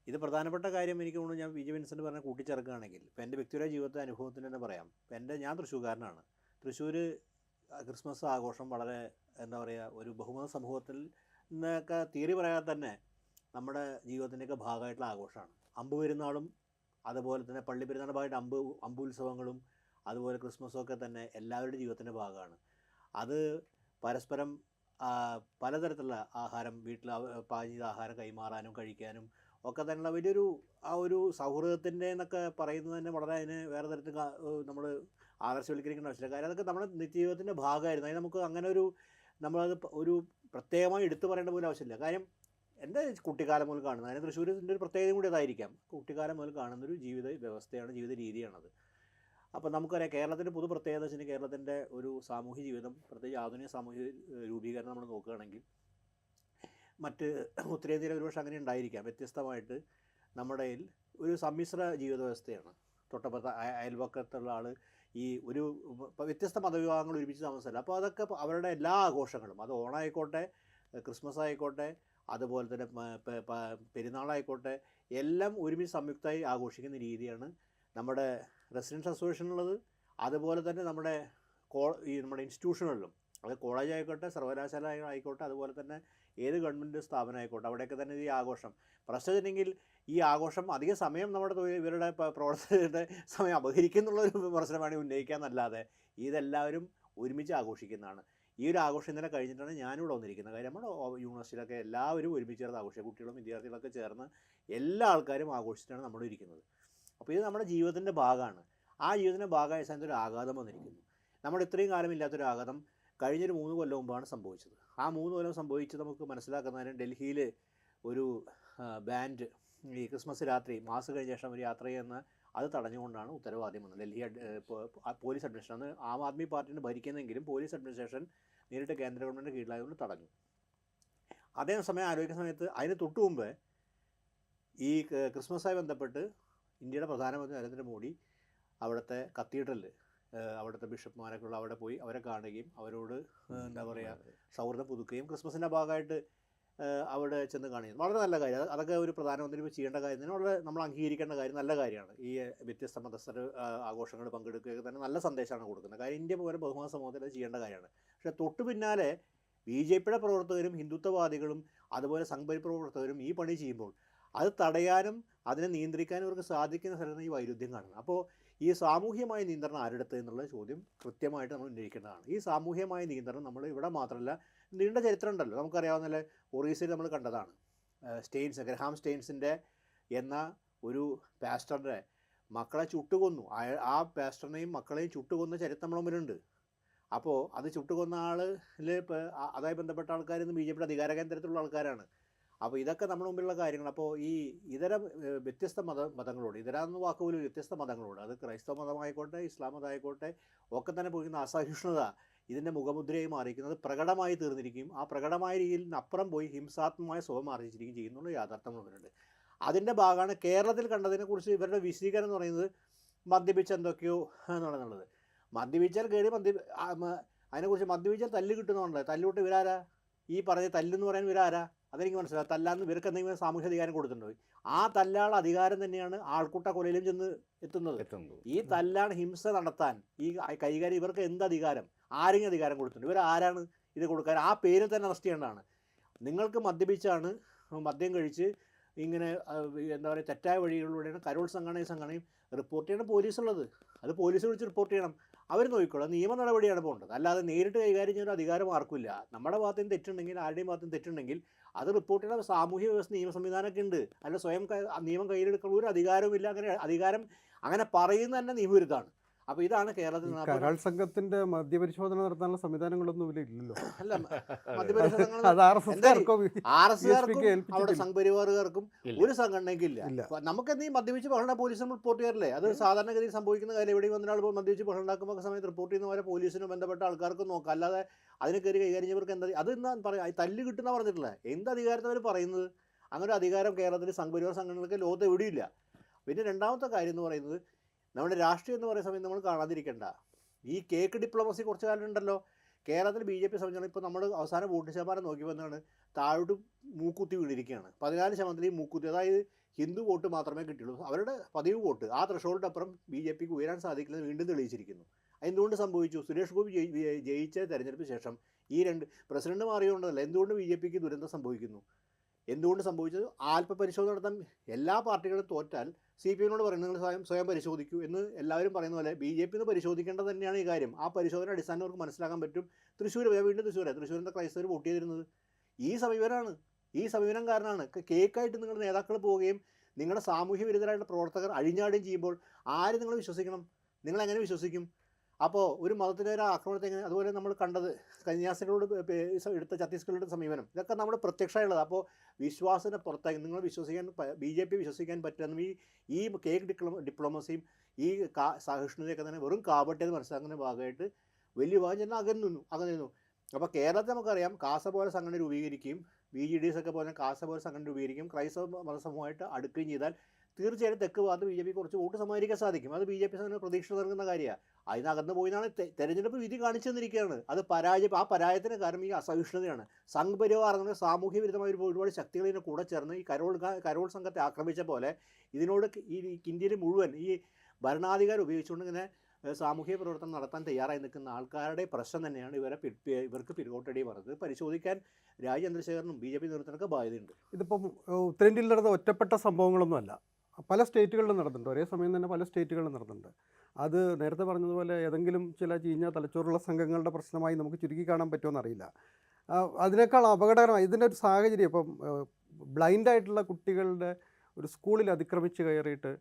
ഇത് പ്രധാനപ്പെട്ട കാര്യം എനിക്ക് തോന്നുന്നു. ഞാൻ PJ വിൻസെൻ്റ് പറഞ്ഞ കൂട്ടിച്ചേർക്കുകയാണെങ്കിൽ, ഇപ്പോൾ എൻ്റെ വ്യക്തിപരമായ ജീവിതത്തെ അനുഭവത്തിന് തന്നെ പറയാം. ഞാൻ തൃശ്ശൂർക്കാരനാണ്. തൃശ്ശൂർ ക്രിസ്മസ് ആഘോഷം വളരെ എന്താ പറയുക, ഒരു ബഹുമത സമൂഹത്തിൽ നിന്നൊക്കെ തിയറി പറയാതെ തന്നെ നമ്മുടെ ജീവിതത്തിൻ്റെയൊക്കെ ഭാഗമായിട്ടുള്ള ആഘോഷമാണ്. അമ്പ് പെരുന്നാളും അതുപോലെ തന്നെ പള്ളി പെരുന്നാളുടെ ഭാഗമായിട്ട് അമ്പുത്സവങ്ങളും അതുപോലെ ക്രിസ്മസും ഒക്കെ തന്നെ എല്ലാവരുടെ ജീവിതത്തിൻ്റെ ഭാഗമാണ്. അത് പരസ്പരം പലതരത്തിലുള്ള ആഹാരം, വീട്ടിൽ പാചക ചെയ്ത ആഹാരം കൈമാറാനും കഴിക്കാനും ഒക്കെ തന്നെയുള്ള വലിയൊരു ഒരു സൗഹൃദത്തിൻ്റെ എന്നൊക്കെ പറയുന്നത് തന്നെ വളരെ അതിന് വേറെ തരത്തിൽ നമ്മൾ ആദർശവൽക്കരിക്കേണ്ട ആവശ്യമില്ല. കാര്യം അതൊക്കെ നമ്മുടെ നിത്യജീവിതത്തിൻ്റെ ഭാഗമായിരുന്നു. അതിന് നമുക്ക് അങ്ങനെ നമ്മളത് ഒരു പ്രത്യേകമായി എടുത്തു പറയേണ്ട പോലും ആവശ്യമില്ല. കാര്യം എൻ്റെ കുട്ടിക്കാലം മുതൽ കാണുന്നത്, അതിന് തൃശ്ശൂരിൻ്റെ ഒരു പ്രത്യേകത കൂടി അതായിരിക്കാം. കുട്ടിക്കാലം മുതൽ കാണുന്നൊരു ജീവിത വ്യവസ്ഥയാണ്, ജീവിത രീതിയാണത്. അപ്പോൾ നമുക്കറിയാം കേരളത്തിൻ്റെ പൊതു പ്രത്യേകത വെച്ചാൽ കേരളത്തിൻ്റെ ഒരു സാമൂഹ്യ ജീവിതം, പ്രത്യേകിച്ച് ആധുനിക സാമൂഹ്യ രൂപീകരണം നമ്മൾ നോക്കുകയാണെങ്കിൽ മറ്റ് ഉത്തരേന്ത്യയിൽ ഒരുപക്ഷെ അങ്ങനെ ഉണ്ടായിരിക്കാം. വ്യത്യസ്തമായിട്ട് നമ്മുടെ ഒരു സമ്മിശ്ര ജീവിത വ്യവസ്ഥയാണ്. തൊട്ടപ്പുറത്ത് അയൽവക്കത്തുള്ള ആൾ ഈ ഒരു വ്യത്യസ്ത മതവിഭാഗങ്ങൾ ഒരുമിച്ച് താമസമല്ല. അപ്പോൾ അതൊക്കെ അവരുടെ എല്ലാ ആഘോഷങ്ങളും, അത് ഓണമായിക്കോട്ടെ, ക്രിസ്മസ് ആയിക്കോട്ടെ, അതുപോലെ തന്നെ പെരുന്നാളായിക്കോട്ടെ, എല്ലാം ഒരുമിച്ച് സംയുക്തമായി ആഘോഷിക്കുന്ന രീതിയാണ് നമ്മുടെ റെസിഡൻസ് അസോസിയേഷനുള്ളത്. അതുപോലെ തന്നെ നമ്മുടെ ഇൻസ്റ്റിറ്റ്യൂഷനുകളിലും, അത് കോളേജ് ആയിക്കോട്ടെ, സർവകലാശാല ആയിക്കോട്ടെ, അതുപോലെ തന്നെ ഏത് ഗവൺമെൻറ് സ്ഥാപനം ആയിക്കോട്ടെ, അവിടെയൊക്കെ തന്നെ ഈ ആഘോഷം പ്രശ്നമില്ലെങ്കിൽ ഈ ആഘോഷം അധിക സമയം നമ്മുടെ ഇവരുടെ പ്രവർത്തകരുടെ സമയം അപഹരിക്കുന്നുള്ളൊരു പ്രശ്നമാണ് ഉന്നയിക്കാന്നല്ലാതെ ഇതെല്ലാവരും ഒരുമിച്ച് ആഘോഷിക്കുന്നതാണ്. ഈ ഒരു ആഘോഷം ഇന്നലെ കഴിഞ്ഞിട്ടാണ് ഞാനിവിടെ വന്നിരിക്കുന്നത്. കാര്യം നമ്മുടെ യൂണിവേഴ്സിറ്റിയിലൊക്കെ എല്ലാവരും ഒരുമിച്ച് ചേർന്ന് ആഘോഷിക്കുക, കുട്ടികളും വിദ്യാർത്ഥികളൊക്കെ ചേർന്ന് എല്ലാ ആൾക്കാരും ആഘോഷിച്ചിട്ടാണ് നമ്മൾ ഇരിക്കുന്നത്. അപ്പോൾ ഇത് നമ്മുടെ ജീവിതത്തിൻ്റെ ഭാഗമാണ്. ആ ജീവിതത്തിൻ്റെ ഭാഗമായ സമയത്ത് ഒരു ആഘാതം വന്നിരിക്കുന്നു. നമ്മുടെ ഇത്രയും കാലം ഇല്ലാത്തൊരു ആഘാതം കഴിഞ്ഞൊരു 3 കൊല്ലം മുമ്പാണ് സംഭവിച്ചത്. ആ 3 കൊല്ലം സംഭവിച്ചത് നമുക്ക് മനസ്സിലാക്കുന്നതിന് ഡൽഹിയിൽ ഒരു ബാൻഡ് ഈ ക്രിസ്മസ് രാത്രി മാസ് കഴിഞ്ഞ ശേഷം ഒരു യാത്ര ചെയ്യുന്ന അത് തടഞ്ഞുകൊണ്ടാണ് ഉത്തരവാദ്യം വന്നത്. ഡൽഹി പോലീസ് അഡ്മിനിസ്ട്രേഷൻ, അന്ന് ആം ആദ്മി പാർട്ടിന് ഭരിക്കുന്നെങ്കിലും പോലീസ് അഡ്മിനിസ്ട്രേഷൻ നേരിട്ട് കേന്ദ്ര ഗവൺമെൻറ് കീഴിലായതുകൊണ്ട് തടഞ്ഞു. അതേസമയം ആലോചിക്കുന്ന സമയത്ത് അതിന് തൊട്ടു മുമ്പ് ഈ ക്രിസ്മസായി ബന്ധപ്പെട്ട് ഇന്ത്യയുടെ പ്രധാനമന്ത്രി നരേന്ദ്രമോദി അവിടുത്തെ കത്തീഡ്രലിൽ അവിടുത്തെ ബിഷപ്പ്മാരൊക്കെ അവിടെ പോയി അവരെ കാണുകയും അവരോട് എന്താ പറയുക സൗഹൃദം പുതുക്കുകയും ക്രിസ്മസിൻ്റെ ഭാഗമായിട്ട് അവിടെ ചെന്ന് കാണുകയും വളരെ നല്ല കാര്യം. അതൊക്കെ ഒരു പ്രധാനമന്ത്രി ചെയ്യേണ്ട കാര്യം തന്നെ, വളരെ നമ്മൾ അംഗീകരിക്കേണ്ട കാര്യം, നല്ല കാര്യമാണ്. ഈ വ്യത്യസ്ത മതസ്ഥർ ആഘോഷങ്ങൾ പങ്കെടുക്കുകയൊക്കെ തന്നെ നല്ല സന്ദേശമാണ് കൊടുക്കുന്നത്. കാര്യം ഇന്ത്യ പോലെ ബഹുമാന സമൂഹത്തിൽ അത് ചെയ്യേണ്ട കാര്യമാണ്. പക്ഷേ തൊട്ടു പിന്നാലെ BJPയുടെ പ്രവർത്തകരും ഹിന്ദുത്വവാദികളും അതുപോലെ സംഘപരിവാർ പ്രവർത്തകരും ഈ പണി ചെയ്യുമ്പോൾ അത് തടയാനും അതിനെ നിയന്ത്രിക്കാനും ഇവർക്ക് സാധിക്കുന്ന സ്ഥലത്ത് ഈ വൈരുദ്ധ്യം കാണുന്നത്. അപ്പോൾ ഈ സാമൂഹ്യമായ നിയന്ത്രണം ആരെടുത്ത് എന്നുള്ള ചോദ്യം കൃത്യമായിട്ട് നമ്മൾ ഉന്നയിക്കേണ്ടതാണ്. ഈ സാമൂഹ്യമായ നിയന്ത്രണം നമ്മൾ ഇവിടെ മാത്രമല്ല, നീണ്ട ചരിത്രം ഉണ്ടല്ലോ, നമുക്കറിയാവുന്ന ഒറീസയിൽ നമ്മൾ കണ്ടതാണ്. ഗ്രഹാം സ്റ്റെയിൻസിൻ്റെ എന്ന ഒരു പാസ്റ്ററുടെ മക്കളെ ചുട്ടുകൊന്നു. ആ പാസ്റ്ററിനെയും മക്കളെയും ചുട്ടുകൊന്ന ചരിത്രം നമ്മുടെ മുമ്പിലുണ്ട്. അപ്പോൾ അത് ചുട്ടുകൊന്ന ആളിൽ അതുമായി ബന്ധപ്പെട്ട ആൾക്കാർ ഇന്ന് BJPയുടെ അധികാര കേന്ദ്രത്തിലുള്ള ആൾക്കാരാണ്. അപ്പോൾ ഇതൊക്കെ നമ്മുടെ മുമ്പിലുള്ള കാര്യങ്ങൾ. അപ്പോൾ ഈ ഇതര വ്യത്യസ്ത മതങ്ങളോട്, ഇതര എന്ന വാക്കുപോലും വ്യത്യസ്ത മതങ്ങളോട്, അത് ക്രൈസ്തവ മതമായിക്കോട്ടെ ഇസ്ലാം മതമായിക്കോട്ടെ ഒക്കെ തന്നെ പോയിരിക്കുന്ന അസഹിഷ്ണുത ഇതിൻ്റെ മുഖമുദ്രയായി മാറിയിരിക്കുന്നത് പ്രകടമായി തീർന്നിരിക്കും. ആ പ്രകടമായ രീതിയിൽ അപ്പുറം പോയി ഹിംസാത്മകമായ സ്വഭാവം ആർജിച്ചിരിക്കുകയും ചെയ്യുന്നുള്ള യാഥാർത്ഥ്യം മുമ്പിലുണ്ട്. അതിൻ്റെ ഭാഗമാണ് കേരളത്തിൽ കണ്ടതിനെക്കുറിച്ച് ഇവരുടെ വിശദീകരണം എന്ന് പറയുന്നത് മദ്യപിച്ച് എന്തൊക്കെയോ എന്നുള്ളത്. മദ്യപിച്ചാൽ കയറി അതിനെക്കുറിച്ച് മദ്യപിച്ചാൽ തല്ല് കിട്ടുന്നുണ്ടല്ലോ. തല്ലുവിട്ട് ഇവരാരാ? ഈ പറഞ്ഞ തല്ലെന്ന് പറയാൻ ഇവരാരാ? അതെനിക്ക് മനസ്സിലാവും. തല്ലാന്ന് ഇവർക്ക് എന്തെങ്കിലും സാമൂഹ്യ അധികാരം കൊടുത്തിട്ടുണ്ടോ? ആ തല്ലാനുള്ള അധികാരം തന്നെയാണ് ആൾക്കൂട്ട കൊലയിലും ചെന്ന് എത്തുന്നത്. ഈ തല്ലാണ് ഹിംസ നടത്താൻ ഈ കൈകാര്യം. ഇവർക്ക് എന്ത് അധികാരം? ആരെങ്കിലും അധികാരം കൊടുത്തിട്ടുണ്ട്? ഇവർ ആരാണ് ഇത് കൊടുക്കാൻ? ആ പേരിൽ തന്നെ അറസ്റ്റ് ചെയ്യേണ്ടതാണ്. നിങ്ങൾക്ക് മദ്യപിച്ചാണ്, മദ്യം കഴിച്ച് ഇങ്ങനെ എന്താ പറയുക തെറ്റായ വഴികളിലൂടെയാണ് കരോൾ സംഘടനയും റിപ്പോർട്ട് ചെയ്യണം പോലീസുള്ളത്. അത് പോലീസ് വിളിച്ച് റിപ്പോർട്ട് ചെയ്യണം. അവർ നോക്കിക്കോളാം. നിയമ നടപടിയാണ് പോകേണ്ടത്. അല്ലാതെ നേരിട്ട് കൈകാര്യം ചെയ്യുന്ന അധികാരം ആർക്കില്ല. നമ്മുടെ ഭാഗത്ത് നിന്ന് തെറ്റുണ്ടെങ്കിൽ, ആരുടെയും ഭാഗത്ത് നിന്ന് തെറ്റുണ്ടെങ്കിൽ അത് റിപ്പോർട്ട് ചെയ്യണം. സാമൂഹ്യ വ്യവസ്ഥ നിയമ സംവിധാനമൊക്കെ ഉണ്ട്. അല്ല സ്വയം നിയമം കയ്യിലെടുക്കുന്ന ഒരു അധികാരവുമില്ല. അങ്ങനെ അധികാരം അങ്ങനെ പറയുന്ന തന്നെ നിയമവിരുദ്ധമാണ്. അപ്പോൾ ഇതാണ് കേരളത്തിൽ കരാൾ സംഘത്തിന്റെ മദ്യപരിശോധന നടത്താനുള്ള സംവിധാനങ്ങളൊന്നും ഇല്ലല്ലോ. അല്ല, മദ്യപരിശോധന അവിടെ സംഘപരിവാറുകാർക്കും ഒരു സംഘടനയ്ക്കും ഇല്ല. നമുക്ക് എന്തെങ്കിലും മദ്യപിച്ച് ബഹള പോലീസ് റിപ്പോർട്ട് ചെയ്യാറില്ലേ? അത് സാധാരണഗതിയിൽ സംഭവിക്കുന്ന കാര്യം. എവിടെയും വന്നൊരാൾ മദ്യപിച്ച് ബഹളം ഉണ്ടാക്കുമ്പോൾ സമയത്ത് റിപ്പോർട്ട് ചെയ്യുന്നവരെ പോലീസിനും ബന്ധപ്പെട്ട ആൾക്കാർക്കും നോക്കാം. അല്ലാതെ അതിനെ കയറി കൈകാര്യം ചെയ്യുന്നവർക്ക് എന്താ അത് എന്താ പറയാം? തല്ല് കിട്ടുന്ന പറഞ്ഞിട്ടില്ല. എന്ത് അധികാരത്തിൽ അവർ പറയുന്നത്? അങ്ങനെ ഒരു അധികാരം കേരളത്തിൽ സംഘപരിവാർ സംഘടനകൾക്ക് ലോകത്ത് എവിടെയില്ല. പിന്നെ രണ്ടാമത്തെ കാര്യം എന്ന് പറയുന്നത്, നമ്മുടെ രാഷ്ട്രീയം എന്ന് പറയുന്ന സമയത്ത് നമ്മൾ കാണാതിരിക്കേണ്ട ഈ കേക്ക് ഡിപ്ലോമസി കുറച്ച് കാലം ഉണ്ടല്ലോ കേരളത്തിൽ. BJP സംബന്ധിച്ചാണ് ഇപ്പോൾ നമ്മൾ അവസാന വോട്ട് ശതമാനം നോക്കി വന്നാണ് താഴോട്ട് മൂക്കുത്തി വീണിരിക്കുകയാണ്. 14% മൂക്കുത്തി, അതായത് ഹിന്ദു വോട്ട് മാത്രമേ കിട്ടിയുള്ളൂ. അവരുടെ പതിവ് വോട്ട് ആ ത്രഷോൾഡ് അപ്പുറം BJPക്ക് ഉയരാൻ സാധിക്കില്ലെന്ന് വീണ്ടും തെളിയിച്ചിരിക്കുന്നു. എന്തുകൊണ്ട് സംഭവിച്ചു? സുരേഷ് ഗോപി ജയിച്ച തെരഞ്ഞെടുപ്പിന് ശേഷം ഈ പ്രസിഡന്റ് മാറിയോണ്ടല്ല. എന്തുകൊണ്ട് BJPക്ക് ദുരന്തം സംഭവിക്കുന്നു? എന്തുകൊണ്ട് സംഭവിച്ചത്? ആത്മപരിശോധന നടത്താൻ എല്ലാ പാർട്ടികളും തോറ്റാൽ CPM-നോട് പറയുന്നത് നിങ്ങൾ സ്വയം പരിശോധിക്കൂ എന്ന് എല്ലാവരും പറയുന്ന പോലെ BJP പരിശോധിക്കേണ്ടത് തന്നെയാണ് ഈ കാര്യം. ആ പരിശോധന അടിസ്ഥാനം അവർക്ക് മനസ്സിലാക്കാൻ പറ്റും. വീണ്ടും തൃശ്ശൂരിൻ്റെ ക്രൈസ്തവർ വോട്ട് ചെയ്തിരുന്നത് ഈ സമീപനമാണ്. ഈ സമീപനം കാരണമാണ് കേക്കായിട്ട് നിങ്ങളുടെ നേതാക്കൾ പോവുകയും നിങ്ങളുടെ സാമൂഹ്യ വിരുദ്ധരായിട്ടുള്ള പ്രവർത്തകർ അഴിഞ്ഞാടുകയും ചെയ്യുമ്പോൾ ആര് നിങ്ങൾ വിശ്വസിക്കണം? നിങ്ങൾ എങ്ങനെ വിശ്വസിക്കും? അപ്പോൾ ഒരു മതത്തിൻ്റെ ഒരു ആക്രമണത്തെ എങ്ങനെ? അതുപോലെ നമ്മൾ കണ്ടത് കന്യാസ്ത്രീകളോട് എടുത്ത ഛത്തീസ്ഗഡിലെ സമീപനം, ഇതൊക്കെ നമ്മുടെ പ്രത്യക്ഷമായുള്ളത്. അപ്പോൾ വിശ്വാസത്തിന് പുറത്തായി നിങ്ങൾ വിശ്വസിക്കാൻ BJP വിശ്വസിക്കാൻ പറ്റുന്ന ഈ കേക്ക് ഡിപ്ലോമസിയും ഈ സഹിഷ്ണുതയൊക്കെ തന്നെ വെറും കാപട്യത് മനസ്സിലാക്കുന്ന ഭാഗമായിട്ട് വലിയ ഭാഗം ചെന്ന് അകന്നിരുന്നു. അപ്പോൾ കേരളത്തിൽ നമുക്കറിയാം കാസ പോലെ സംഘടന രൂപീകരിക്കുകയും BGDs ഒക്കെ പോലെ കാസ പോലെ സംഘടന രൂപീകരിക്കും ക്രൈസ്തവ മതസമൂഹമായിട്ട് അടുക്കുകയും ചെയ്താൽ തീർച്ചയായും തെക്ക് ഭാഗത്ത് BJP കുറച്ച് വോട്ട് സമാഹരിക്കാൻ സാധിക്കും. അത് BJP പ്രതീക്ഷ നൽകുന്ന കാര്യമാണ്. അതിനകന്ന് പോയിന്നാണ് തെരഞ്ഞെടുപ്പ് വിധി കാണിച്ചു തന്നിരിക്കുകയാണ്. അത് ആ പരാജയത്തിന് കാരണം ഈ അസഹിഷ്ണുതയാണ്. സംഘപരിവാർ എന്ന സാമൂഹ്യ വിരുദ്ധമായ ഒരുപാട് ശക്തികൾ ഇതിനെ കൂടെ ചേർന്ന് ഈ കരോൾ സംഘത്തെ ആക്രമിച്ച പോലെ ഇതിനോട് ഈ ഇന്ത്യയിൽ മുഴുവൻ ഈ ഭരണാധികാരം ഉപയോഗിച്ചുകൊണ്ട് ഇങ്ങനെ സാമൂഹ്യ പ്രവർത്തനം നടത്താൻ തയ്യാറായി നിൽക്കുന്ന ആൾക്കാരുടെ പ്രശ്നം തന്നെയാണ് ഇവർക്ക് പിരികോട്ടടി പറഞ്ഞത്. പരിശോധിക്കാൻ ചന്ദ്രശേഖരനും BJP നേതൃത്വത്തിനൊക്കെ ബാധ്യതയുണ്ട്. ഇതിപ്പം ഉത്തരേന്ത്യയിൽ നടന്ന ഒറ്റപ്പെട്ട സംഭവങ്ങളൊന്നുമല്ല, പല സ്റ്റേറ്റുകളിലും നടന്നിട്ടുണ്ട്. ഒരേ സമയം തന്നെ പല സ്റ്റേറ്റുകളിലും നടന്നിട്ടുണ്ട്. അത് നേരത്തെ പറഞ്ഞതുപോലെ ഏതെങ്കിലും ചില ചീഞ്ഞ തലച്ചോറുള്ള സംഘങ്ങളുടെ പ്രശ്നമായി നമുക്ക് ചുരുക്കി കാണാൻ പറ്റുമെന്നറിയില്ല. അതിനേക്കാൾ അപകടകരമായി ഇതിൻ്റെ ഒരു സാഹചര്യം, ഇപ്പം ബ്ലൈൻഡായിട്ടുള്ള കുട്ടികളുടെ ഒരു സ്കൂളിൽ അതിക്രമിച്ച് കയറിയിട്ട്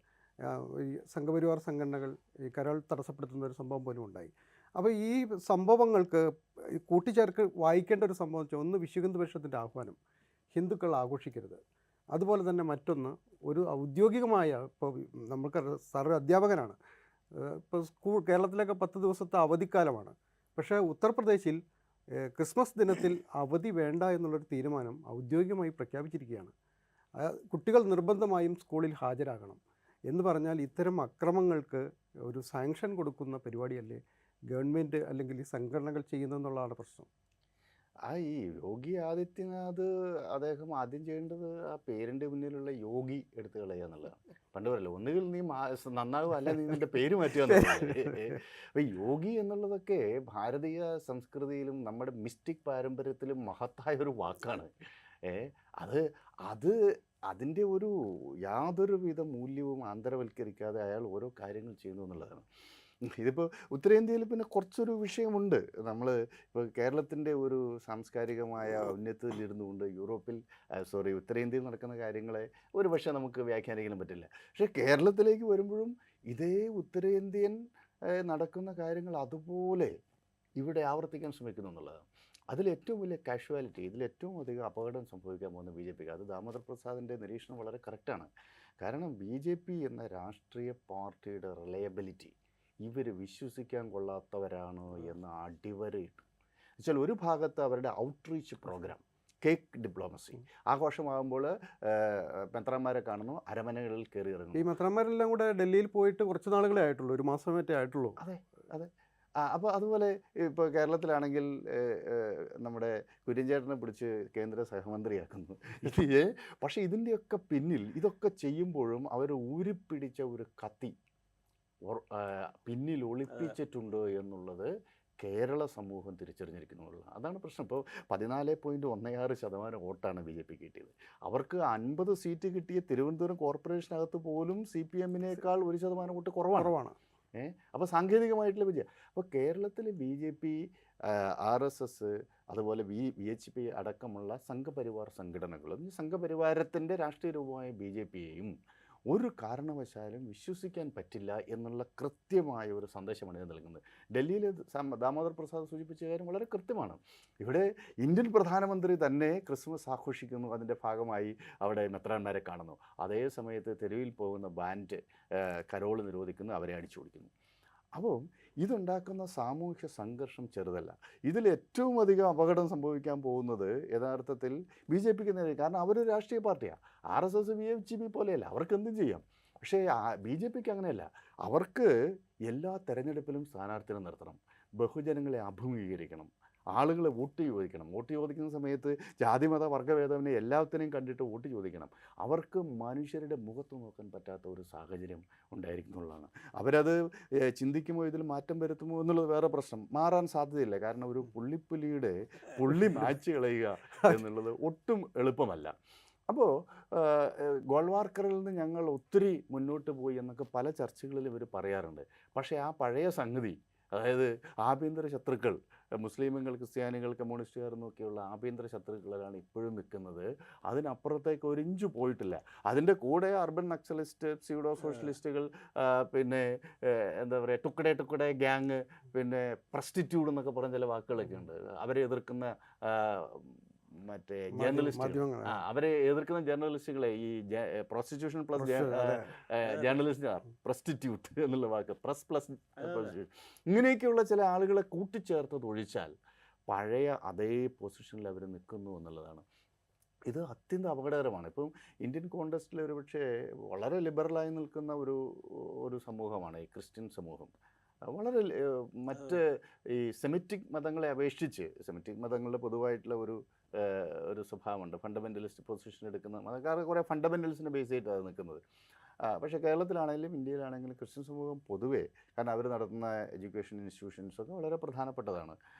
ഈ സംഘപരിവാർ സംഘടനകൾ ഈ കരോൾ തടസ്സപ്പെടുത്തുന്ന ഒരു സംഭവം പോലും ഉണ്ടായി. അപ്പോൾ ഈ സംഭവങ്ങൾക്ക് കൂട്ടിച്ചേർക്ക് വായിക്കേണ്ട ഒരു സംഭവം വെച്ചാൽ, ഒന്ന് വിശ്വ ഹിന്ദു പരിഷത്തിൻ്റെ ആഹ്വാനം ഹിന്ദുക്കൾ ആഘോഷിക്കരുത്, അതുപോലെ തന്നെ മറ്റൊന്ന്, ഒരു ഔദ്യോഗികമായ, ഇപ്പോൾ നമുക്ക് സാറ് അധ്യാപകനാണ്, ഇപ്പോൾ കേരളത്തിലൊക്കെ 10 ദിവസത്തെ അവധിക്കാലമാണ്. പക്ഷേ ഉത്തർപ്രദേശിൽ ക്രിസ്മസ് ദിനത്തിൽ അവധി വേണ്ട എന്നുള്ളൊരു തീരുമാനം ഔദ്യോഗികമായി പ്രഖ്യാപിച്ചിരിക്കുകയാണ്. കുട്ടികൾ നിർബന്ധമായും സ്കൂളിൽ ഹാജരാകണം എന്ന് പറഞ്ഞാൽ ഇത്തരം അക്രമങ്ങൾക്ക് ഒരു സാങ്ഷൻ കൊടുക്കുന്ന പരിപാടിയല്ലേ ഗവൺമെൻറ് അല്ലെങ്കിൽ ഈ സംഘടനകൾ ചെയ്യുന്നതെന്നുള്ളതാണ് പ്രശ്നം. ഈ യോഗി ആദിത്യനാഥ് അദ്ദേഹം ആദ്യം ചെയ്യേണ്ടത് ആ പേരിൻ്റെ മുന്നിലുള്ള യോഗി എടുത്തു കളയുക എന്നുള്ളതാണ്. പണ്ട് പറയല്ലോ, ഒന്നുകിൽ നീ നന്നാകുക, അല്ല നീ നിൻ്റെ പേര് മാറ്റുക എന്നുള്ളത്. അപ്പോൾ യോഗി എന്നുള്ളതൊക്കെ ഭാരതീയ സംസ്കൃതിയിലും നമ്മുടെ മിസ്റ്റിക് പാരമ്പര്യത്തിലും മഹത്തായ ഒരു വാക്കാണ്. അത് അതിൻ്റെ ഒരു യാതൊരു വിധ മൂല്യവും ആന്തരവൽക്കരിക്കാതെ അയാൾ ഓരോ കാര്യങ്ങൾ ചെയ്യുന്നു എന്നുള്ളതാണ്. ഇതിപ്പോൾ ഉത്തരേന്ത്യയിൽ പിന്നെ കുറച്ചൊരു വിഷയമുണ്ട്. നമ്മൾ ഇപ്പോൾ കേരളത്തിൻ്റെ ഒരു സാംസ്കാരികമായ ഔന്നത്യത്തിലിരുന്നു കൊണ്ട് ഉത്തരേന്ത്യയിൽ നടക്കുന്ന കാര്യങ്ങളെ ഒരു പക്ഷേ നമുക്ക് വ്യാഖ്യാനിക്കാനും പറ്റില്ല. പക്ഷേ കേരളത്തിലേക്ക് വരുമ്പോഴും ഇതേ ഉത്തരേന്ത്യൻ നടക്കുന്ന കാര്യങ്ങൾ അതുപോലെ ഇവിടെ ആവർത്തിക്കാൻ ശ്രമിക്കുന്നു എന്നുള്ളതാണ്. അതിലേറ്റവും വലിയ കാഷ്വാലിറ്റി, ഇതിലേറ്റവും അധികം അപകടം സംഭവിക്കാൻ പോകുന്ന BJPക്ക്. അത് ദാമോദർ പ്രസാദിൻ്റെ നിരീക്ഷണം വളരെ കറക്റ്റാണ്. കാരണം BJP എന്ന രാഷ്ട്രീയ പാർട്ടിയുടെ റിലയബിലിറ്റി ഇവർ വിശ്വസിക്കാൻ കൊള്ളാത്തവരാണ് എന്ന് അടിവരയിട്ടു. എന്നുവെച്ചാൽ ഒരു ഭാഗത്ത് അവരുടെ ഔട്ട്റീച്ച് പ്രോഗ്രാം, കേക്ക് ഡിപ്ലോമസി, ആഘോഷമാകുമ്പോൾ മെത്രാന്മാരെ കാണുന്നു, അരമനകളിൽ കയറി ഇറങ്ങുന്നു. ഈ മെത്രാന്മാരെല്ലാം കൂടെ ഡൽഹിയിൽ പോയിട്ട് കുറച്ച് നാളുകളെ ആയിട്ടുള്ളൂ, ഒരു മാസം മറ്റേ ആയിട്ടുള്ളൂ. അതെ. അപ്പോൾ അതുപോലെ ഇപ്പോൾ കേരളത്തിലാണെങ്കിൽ നമ്മുടെ കുര്യൻചേട്ടനെ പിടിച്ച് കേന്ദ്ര സഹമന്ത്രിയാക്കുന്നു. പക്ഷേ ഇതിൻ്റെയൊക്കെ പിന്നിൽ ഇതൊക്കെ ചെയ്യുമ്പോഴും അവർ ഊരിപ്പിടിച്ച ഒരു കത്തി പിന്നിൽ ഒളിപ്പിച്ചിട്ടുണ്ട് എന്നുള്ളത് കേരള സമൂഹം തിരിച്ചറിഞ്ഞിരിക്കുന്നുള്ളൂ. അതാണ് പ്രശ്നം. ഇപ്പോൾ 14.16% വോട്ടാണ് BJP കിട്ടിയത്. അവർക്ക് 50 സീറ്റ് കിട്ടിയ തിരുവനന്തപുരം കോർപ്പറേഷനകത്ത് പോലും CPM-നേക്കാൾ 1% വോട്ട് കുറവാണ്. അപ്പോൾ സാങ്കേതികമായിട്ടുള്ള വിജയം. അപ്പോൾ കേരളത്തിൽ BJP, RSS, അതുപോലെ VHP അടക്കമുള്ള സംഘപരിവാർ സംഘടനകളും സംഘപരിവാരത്തിൻ്റെ രാഷ്ട്രീയ രൂപമായ BJPയെയും ഒരു കാരണവശാലും വിശ്വസിക്കാൻ പറ്റില്ല എന്നുള്ള കൃത്യമായ ഒരു സന്ദേശമാണ് ഇത് നൽകുന്നത്. ഡൽഹിയിൽ ദാമോദർ പ്രസാദ് സൂചിപ്പിച്ച കാര്യം വളരെ കൃത്യമാണ്. ഇവിടെ ഇന്ത്യൻ പ്രധാനമന്ത്രി തന്നെ ക്രിസ്മസ് ആഘോഷിക്കുന്നു, അതിൻ്റെ ഭാഗമായി അവിടെ മെത്രാന്മാരെ കാണുന്നു. അതേ സമയത്ത് തെരുവിൽ പോകുന്ന ബാൻഡ് കരോൾ നിരോധിക്കുന്നു, അവരെ അടിച്ചോടിക്കുന്നു. അപ്പോൾ ഇതുണ്ടാക്കുന്ന സാമൂഹ്യ സംഘർഷം ചെറുതല്ല. ഇതിൽ ഏറ്റവും അധികം അപകടം സംഭവിക്കാൻ പോകുന്നത് യഥാർത്ഥത്തിൽ BJPക്ക് നേരെ. കാരണം അവരൊരു രാഷ്ട്രീയ പാർട്ടിയാണ്. RSS VHP പോലെയല്ല, അവർക്ക് എന്തും ചെയ്യാം. പക്ഷേ BJPക്ക് അങ്ങനെയല്ല. അവർക്ക് എല്ലാ തെരഞ്ഞെടുപ്പിലും സ്ഥാനാർത്ഥിനെ നിർത്തണം, ബഹുജനങ്ങളെ അഭിമുഖീകരിക്കണം, ആളുകളെ വോട്ട് ചോദിക്കണം. വോട്ട് ചോദിക്കുന്ന സമയത്ത് ജാതിമത വർഗ്ഗഭേദവിനെ എല്ലാത്തിനെയും കണ്ടിട്ട് വോട്ട് ചോദിക്കണം. അവർക്ക് മനുഷ്യരുടെ മുഖത്ത് നോക്കാൻ പറ്റാത്ത ഒരു സാഹചര്യം ഉണ്ടായിരിക്കുന്നുള്ളതാണ്. അവരത് ചിന്തിക്കുമോ, ഇതിൽ മാറ്റം വരുത്തുമോ എന്നുള്ളത് വേറെ പ്രശ്നം. മാറാൻ സാധ്യതയില്ല. കാരണം ഒരു പുള്ളിപ്പുലിയുടെ പുള്ളി മാച്ച് കളയുക എന്നുള്ളത് ഒട്ടും എളുപ്പമല്ല. അപ്പോൾ ഗോൾവാർക്കറിൽ നിന്ന് ഞങ്ങൾ ഒത്തിരി മുന്നോട്ട് പോയി എന്നൊക്കെ പല ചർച്ചകളിൽ ഇവർ പറയാറുണ്ട്. പക്ഷേ ആ പഴയ സംഗതി, അതായത് ആഭ്യന്തര ശത്രുക്കൾ, മുസ്ലിമുകൾ, ക്രിസ്ത്യാനികൾ, കമ്മ്യൂണിസ്റ്റുകാർ എന്നൊക്കെയുള്ള ആഭ്യന്തര ശത്രുക്കളാണ് ഇപ്പോഴും നിൽക്കുന്നത്. അതിനപ്പുറത്തേക്ക് ഒരു ഇഞ്ച് പോയിട്ടില്ല. അതിൻ്റെ കൂടെ അർബൻ നക്സലിസ്റ്റ്, സ്യൂഡോ സോഷ്യലിസ്റ്റുകൾ, പിന്നെ എന്താ പറയുക, ടുക്കടെ ഗ്യാങ്, പിന്നെ പ്രസ്റ്റിറ്റ്യൂഡ് എന്നൊക്കെ പറഞ്ഞ ചില വാക്കുകളൊക്കെ ഉണ്ട്. അവരെ എതിർക്കുന്ന മറ്റേ ജേർണലിസ്റ്റുകൾ, അവരെ എതിർക്കുന്ന ജേർണലിസ്റ്റുകളെ ഈ പ്രോസ്റ്റിറ്റ്യൂഷൻ പ്ലസ് ജേർണലിസ്റ്റ്, പ്രസ്റ്റിറ്റ്യൂട്ട് എന്നുള്ള വാക്ക്, പ്രസ് പ്ലസ് ഇങ്ങനെയൊക്കെയുള്ള ചില ആളുകളെ കൂട്ടിച്ചേർത്ത് ഒഴിച്ചാൽ പഴയ അതേ പൊസിഷനിൽ അവർ നിൽക്കുന്നു എന്നുള്ളതാണ്. ഇത് അത്യന്തം അപകടകരമാണ്. ഇപ്പം ഇന്ത്യൻ കോൺടെക്സ്റ്റിൽ ഒരുപക്ഷെ വളരെ ലിബറലായി നിൽക്കുന്ന ഒരു സമൂഹമാണ് ഈ ക്രിസ്ത്യൻ സമൂഹം. വളരെ മറ്റ് ഈ സെമിറ്റിക് മതങ്ങളെ അപേക്ഷിച്ച്, സെമിറ്റിക് മതങ്ങളുടെ പൊതുവായിട്ടുള്ള ഒരു സ്വഭാവമുണ്ട്. ഫണ്ടമെൻ്റലിസ്റ്റ് പൊസിഷൻ എടുക്കുന്ന മതക്കാർ കുറേ ഫണ്ടമെൻ്റലിസ്റ്റിനെ ബേസ് ചെയ്തിട്ടാണ് നിൽക്കുന്നത്. പക്ഷേ കേരളത്തിലാണെങ്കിലും ഇന്ത്യയിലാണെങ്കിലും ക്രിസ്ത്യൻ സമൂഹം പൊതുവേ, കാരണം അവർ നടത്തുന്ന എഡ്യൂക്കേഷൻ ഇൻസ്റ്റിറ്റ്യൂഷൻസൊക്കെ വളരെ പ്രധാനപ്പെട്ടതാണ്.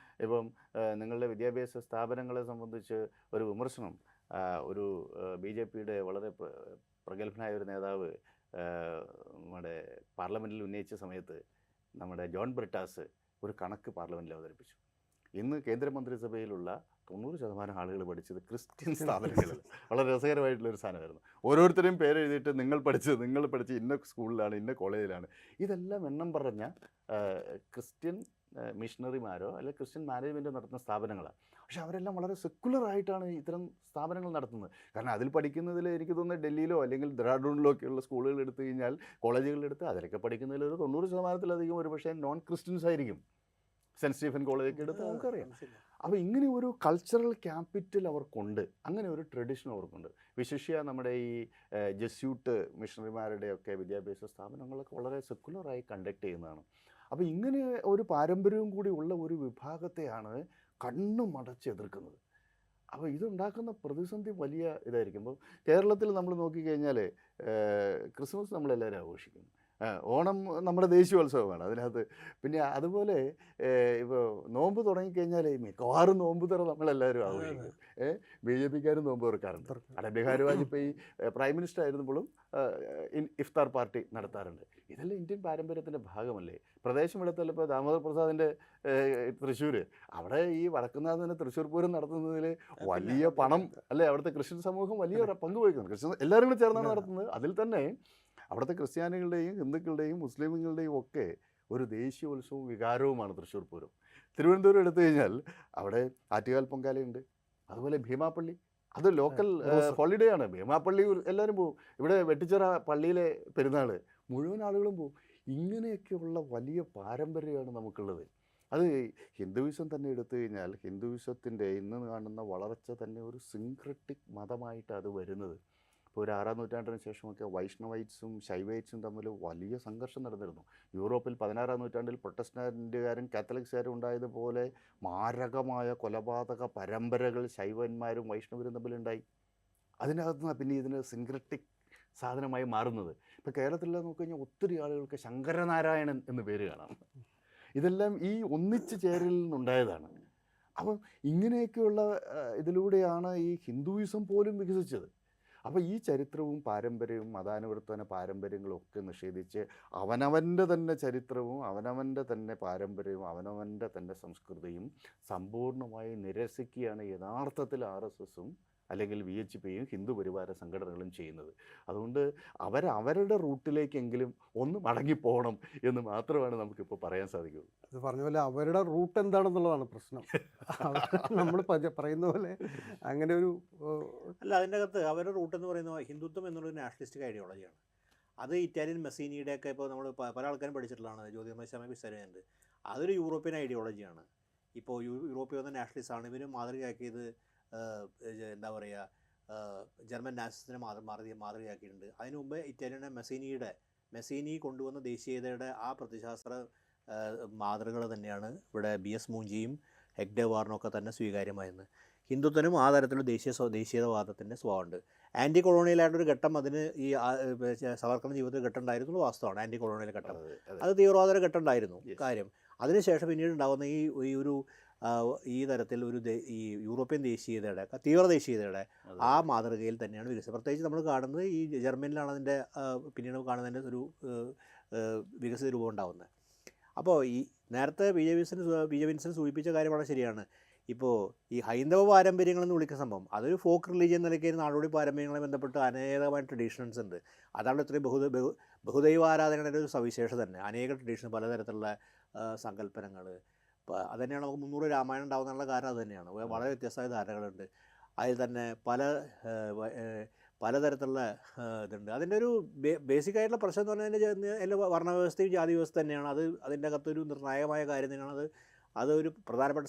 ഇപ്പം നിങ്ങളുടെ വിദ്യാഭ്യാസ സ്ഥാപനങ്ങളെ സംബന്ധിച്ച് ഒരു വിമർശനം ഒരു BJPയുടെ വളരെ പ്രഗത്ഭനായ ഒരു നേതാവ് നമ്മുടെ പാർലമെൻറ്റിൽ ഉന്നയിച്ച സമയത്ത് നമ്മുടെ ജോൺ ബ്രിട്ടാസ് ഒരു കണക്ക് പാർലമെൻറ്റിൽ അവതരിപ്പിച്ചു. ഇന്ന് കേന്ദ്രമന്ത്രിസഭയിലുള്ള 90% ആളുകൾ പഠിച്ചത് ക്രിസ്ത്യൻ സ്ഥാപനങ്ങളിൽ. വളരെ രസകരമായിട്ടുള്ളൊരു സാധനമായിരുന്നു. ഓരോരുത്തരെയും പേരെഴുതിയിട്ട് നിങ്ങൾ പഠിച്ച് ഇന്ന സ്കൂളിലാണ്, ഇന്ന കോളേജിലാണ്. ഇതെല്ലാം എണ്ണം പറഞ്ഞ ക്രിസ്ത്യൻ മിഷണറിമാരോ അല്ലെങ്കിൽ ക്രിസ്ത്യൻ മാനേജ്മെൻറ്റോ നടത്തുന്ന സ്ഥാപനങ്ങളാണ്. പക്ഷെ അവരെല്ലാം വളരെ സെക്കുലറായിട്ടാണ് ഇത്തരം സ്ഥാപനങ്ങൾ നടത്തുന്നത്. കാരണം അതിൽ പഠിക്കുന്നതിൽ എനിക്ക് തോന്നുന്നത് ഡൽഹിയിലോ അല്ലെങ്കിൽ ഡെറാഡൂണിലോ ഒക്കെയുള്ള സ്കൂളുകൾ എടുത്തു കഴിഞ്ഞാൽ, കോളേജുകളിലെടുത്ത് അതിലൊക്കെ പഠിക്കുന്നതിൽ ഒരു 90% ഒരു പക്ഷേ നോൺ ക്രിസ്ത്യൻസ് ആയിരിക്കും. സെൻറ്റ് സ്റ്റീഫൻ കോളേജൊക്കെ എടുത്ത് നമുക്കറിയാം. അപ്പോൾ ഇങ്ങനെ ഒരു കൾച്ചറൽ ക്യാപിറ്റൽ അവർക്കുണ്ട്, അങ്ങനെ ഒരു ട്രഡീഷൻ അവർക്കുണ്ട്. വിശേഷ്യ നമ്മുടെ ഈ ജസ്യൂട്ട് മിഷണറിമാരുടെയൊക്കെ വിദ്യാഭ്യാസ സ്ഥാപനങ്ങളൊക്കെ വളരെ സെക്കുലറായി കണ്ടക്ട് ചെയ്യുന്നതാണ്. അപ്പോൾ ഇങ്ങനെ ഒരു പാരമ്പര്യവും കൂടി ഉള്ള ഒരു വിഭാഗത്തെയാണ് കണ്ണുമടച്ച് എതിർക്കുന്നത്. അപ്പോൾ ഇതുണ്ടാക്കുന്ന പ്രതിസന്ധി വലിയ ഇതായിരിക്കും. ഇപ്പോൾ കേരളത്തിൽ നമ്മൾ നോക്കിക്കഴിഞ്ഞാൽ ക്രിസ്മസ് നമ്മളെല്ലാവരും ആഘോഷിക്കുന്നു, ഓണം നമ്മുടെ ദേശീയോത്സവമാണ് അതിനകത്ത്. പിന്നെ അതുപോലെ ഇപ്പോൾ നോമ്പ് തുടങ്ങിക്കഴിഞ്ഞാൽ മിക്കവാറും നോമ്പ് തുറ നമ്മളെല്ലാവരും ആഘോഷിക്കും. BJP-ക്കാരും നോമ്പ് തുറക്കാറുണ്ട്. അടൽ ബിഹാരി വാജ്പേയി പ്രൈം മിനിസ്റ്റർ ആയിരുന്നപ്പോഴും ഇഫ്താർ പാർട്ടി നടത്താറുണ്ട്. ഇതെല്ലാം ഇന്ത്യൻ പാരമ്പര്യത്തിൻ്റെ ഭാഗമല്ലേ. പ്രദേശം എടുത്തല്ല ഇപ്പോൾ ദാമോദർ പ്രസാദിൻ്റെ തൃശ്ശൂർ, അവിടെ ഈ വടക്കുന്നാഥിന് തൃശ്ശൂർ പൂരം നടത്തുന്നതിൽ വലിയ പണം അല്ലേ അവിടുത്തെ ക്രിസ്ത്യൻ സമൂഹം വലിയ പങ്ക് വഹിക്കുന്നു. ക്രിസ്ത്യൻ എല്ലാവരും കൂടി ചേർന്നാണ് നടത്തുന്നത്. അതിൽ തന്നെ അവിടുത്തെ ക്രിസ്ത്യാനികളുടെയും ഹിന്ദുക്കളുടെയും മുസ്ലിമുകളുടെയും ഒക്കെ ഒരു ദേശീയോത്സവവും വികാരവുമാണ് തൃശ്ശൂർ പൂരം. തിരുവനന്തപുരം എടുത്തു കഴിഞ്ഞാൽ അവിടെ ആറ്റുകാൽ പൊങ്കാലയുണ്ട്, അതുപോലെ ഭീമാപ്പള്ളി, അത് ലോക്കൽ ഹോളിഡേ ആണ്. ഭീമാപ്പള്ളി എല്ലാവരും പോകും. ഇവിടെ വെട്ടിച്ചിറ പള്ളിയിലെ പെരുന്നാൾ മുഴുവൻ ആളുകളും പോകും. ഇങ്ങനെയൊക്കെയുള്ള വലിയ പാരമ്പര്യമാണ് നമുക്കുള്ളത്. അത് ഹിന്ദുവിസം തന്നെ എടുത്തു കഴിഞ്ഞാൽ ഹിന്ദുവിസത്തിൻ്റെ ഇന്ന് കാണുന്ന വളർച്ച തന്നെ ഒരു സിൻക്രറ്റിക് മതമായിട്ട് അത് വരുന്നത്. ഇപ്പോൾ ഒരു 6-ാം നൂറ്റാണ്ടിന് ശേഷമൊക്കെ വൈഷ്ണവൈറ്റ്സും ശൈവൈറ്റ്സും തമ്മിൽ വലിയ സംഘർഷം നടന്നിരുന്നു. യൂറോപ്പിൽ 16-ാം നൂറ്റാണ്ടിൽ പ്രൊട്ടസ്റ്റന്റുകാരും കാത്തലിക്സുകാരും ഉണ്ടായതുപോലെ മാരകമായ കൊലപാതക പരമ്പരകൾ ശൈവന്മാരും വൈഷ്ണവരും തമ്മിലുണ്ടായി. അതിനകത്ത് നിന്നാണ് പിന്നെ ഇതിന് സിൻക്രറ്റിക് സാധനമായി മാറുന്നത്. ഇപ്പോൾ കേരളത്തിലെല്ലാം നോക്കിക്കഴിഞ്ഞാൽ ഒത്തിരി ആളുകൾക്ക് ശങ്കരനാരായണൻ എന്ന് പേര് കാണാം. ഇതെല്ലാം ഈ ഒന്നിച്ചു ചേരലിൽ നിന്നുണ്ടായതാണ്. അപ്പം ഇങ്ങനെയൊക്കെയുള്ള ഇതിലൂടെയാണ് ഈ ഹിന്ദുയിസം പോലും വികസിച്ചത്. അപ്പോൾ ഈ ചരിത്രവും പാരമ്പര്യവും മതാനുവർത്തന പാരമ്പര്യങ്ങളും ഒക്കെ നിഷേധിച്ച് അവനവൻ്റെ തന്നെ ചരിത്രവും അവനവൻ്റെ തന്നെ പാരമ്പര്യവും അവനവൻ്റെ തന്നെ സംസ്കൃതിയും സമ്പൂർണ്ണമായി നിരസിക്കുകയാണ് യഥാർത്ഥത്തിൽ RSSും അല്ലെങ്കിൽ VHPയും ഹിന്ദു പരിവാര സംഘടനകളും ചെയ്യുന്നത്. അതുകൊണ്ട് അവരവരുടെ റൂട്ടിലേക്കെങ്കിലും ഒന്ന് മടങ്ങിപ്പോകണം എന്ന് മാത്രമാണ് നമുക്കിപ്പോൾ പറയാൻ സാധിക്കുള്ളൂ. അത് പറഞ്ഞ പോലെ അവരുടെ റൂട്ട് എന്താണെന്നുള്ളതാണ് പ്രശ്നം. നമ്മൾ പറയുന്ന പോലെ അങ്ങനെ ഒരു അല്ല, അതിൻ്റെ അകത്ത് അവരുടെ റൂട്ട് എന്ന് പറയുന്നത് ഹിന്ദുത്വം എന്നുള്ളൊരു നാഷണലിസ്റ്റിക് ഐഡിയോളജിയാണ്. അത് ഇറ്റാലിയൻ മെസീനിയുടെയൊക്കെ ഇപ്പോൾ നമ്മൾ പല ആൾക്കാരും പഠിച്ചിട്ടുള്ളതാണ്. ജ്യോതിർമയ ശർമ്മ പിസ്സരുണ്ട്. അതൊരു യൂറോപ്യൻ ഐഡിയോളജിയാണ്. ഇപ്പോൾ യൂറോപ്പിൽ വന്ന നാഷണലിസ്റ്റാണ്. ഇവരും മാതൃകയാക്കിയത് എന്താ പറയുക, ജർമ്മൻ നാസിസത്തിനെ മാതൃകയാക്കിയിട്ടുണ്ട്. അതിനു മുമ്പ് ഇറ്റാലിയൻ മെസീനി കൊണ്ടുവന്ന ദേശീയതയുടെ ആ പ്രതിശാസ്ത്ര മാതൃകകൾ തന്നെയാണ് ഇവിടെ BS മൂഞ്ചിയും ഹെഗ്ഡെ വാർണൊക്കെ തന്നെ സ്വീകാര്യമായിരുന്നു. ഹിന്ദുത്വനും ആ തരത്തിലുള്ള ദേശീയതവാദത്തിൻ്റെ സ്വഭാവമുണ്ട്. ആൻറ്റി കൊളോണിയലായിട്ടൊരു ഘട്ടം അതിന് ഈ സവർക്കറിൻ്റെ ജീവിതത്തിൽ ഘട്ടം ഉണ്ടായിരുന്നു വാസ്തവമാണ്. ആൻറ്റി കൊളോണിയൽ ഘട്ടം അത് തീവ്രവാദ ഘട്ടം ഉണ്ടായിരുന്നു കാര്യം. അതിനുശേഷം പിന്നീട് ഉണ്ടാകുന്ന ഈ തരത്തിൽ ഈ യൂറോപ്യൻ ദേശീയതയുടെ തീവ്ര ദേശീയതയുടെ ആ മാതൃകയിൽ തന്നെയാണ് വികസിച്ചത്. പ്രത്യേകിച്ച് നമ്മൾ കാണുന്നത് ഈ ജർമ്മനിലാണ് അതിൻ്റെ പിന്നീട് കാണുന്നതിൻ്റെ ഒരു വികസിത രൂപം ഉണ്ടാകുന്നത്. അപ്പോൾ ഈ നേരത്തെ വിൻസെൻ്റ് സൂചിപ്പിച്ച കാര്യമാണ് ശരിയാണ്. ഇപ്പോൾ ഈ ഹൈന്ദവ പാരമ്പര്യങ്ങളെന്ന് വിളിക്കുന്ന സംഭവം അതൊരു ഫോക്ക് റിലീജിയൻ നിലയ്ക്ക് നാടോടി പാരമ്പര്യങ്ങളെ ബന്ധപ്പെട്ട് അനേകമായ ട്രഡീഷൻസ് ഉണ്ട്. അതാണ് ഇത്രയും ബഹുദൈവ ആരാധനയുടെ ഒരു സവിശേഷത തന്നെ. അനേക ട്രഡീഷൻ, പലതരത്തിലുള്ള സങ്കല്പനങ്ങൾ. അതുതന്നെയാണ് നമുക്ക് 300 രാമായണം ഉണ്ടാകുന്നുള്ള കാരണം അത് തന്നെയാണ്. വളരെ വ്യത്യസ്തമായ ധാരണകളുണ്ട്. അതിൽ തന്നെ പലതരത്തിലുള്ള ഇതുണ്ട്. അതിൻ്റെ ഒരു ബേസിക്കായിട്ടുള്ള പ്രശ്നം എന്ന് പറഞ്ഞാൽ എല്ലാ വർണ്ണവ്യവസ്ഥയും ജാതി വ്യവസ്ഥ തന്നെയാണ്. അതിൻ്റെ അകത്തൊരു നിർണായകമായ കാര്യം തന്നെയാണ്. അതൊരു പ്രധാനപ്പെട്ട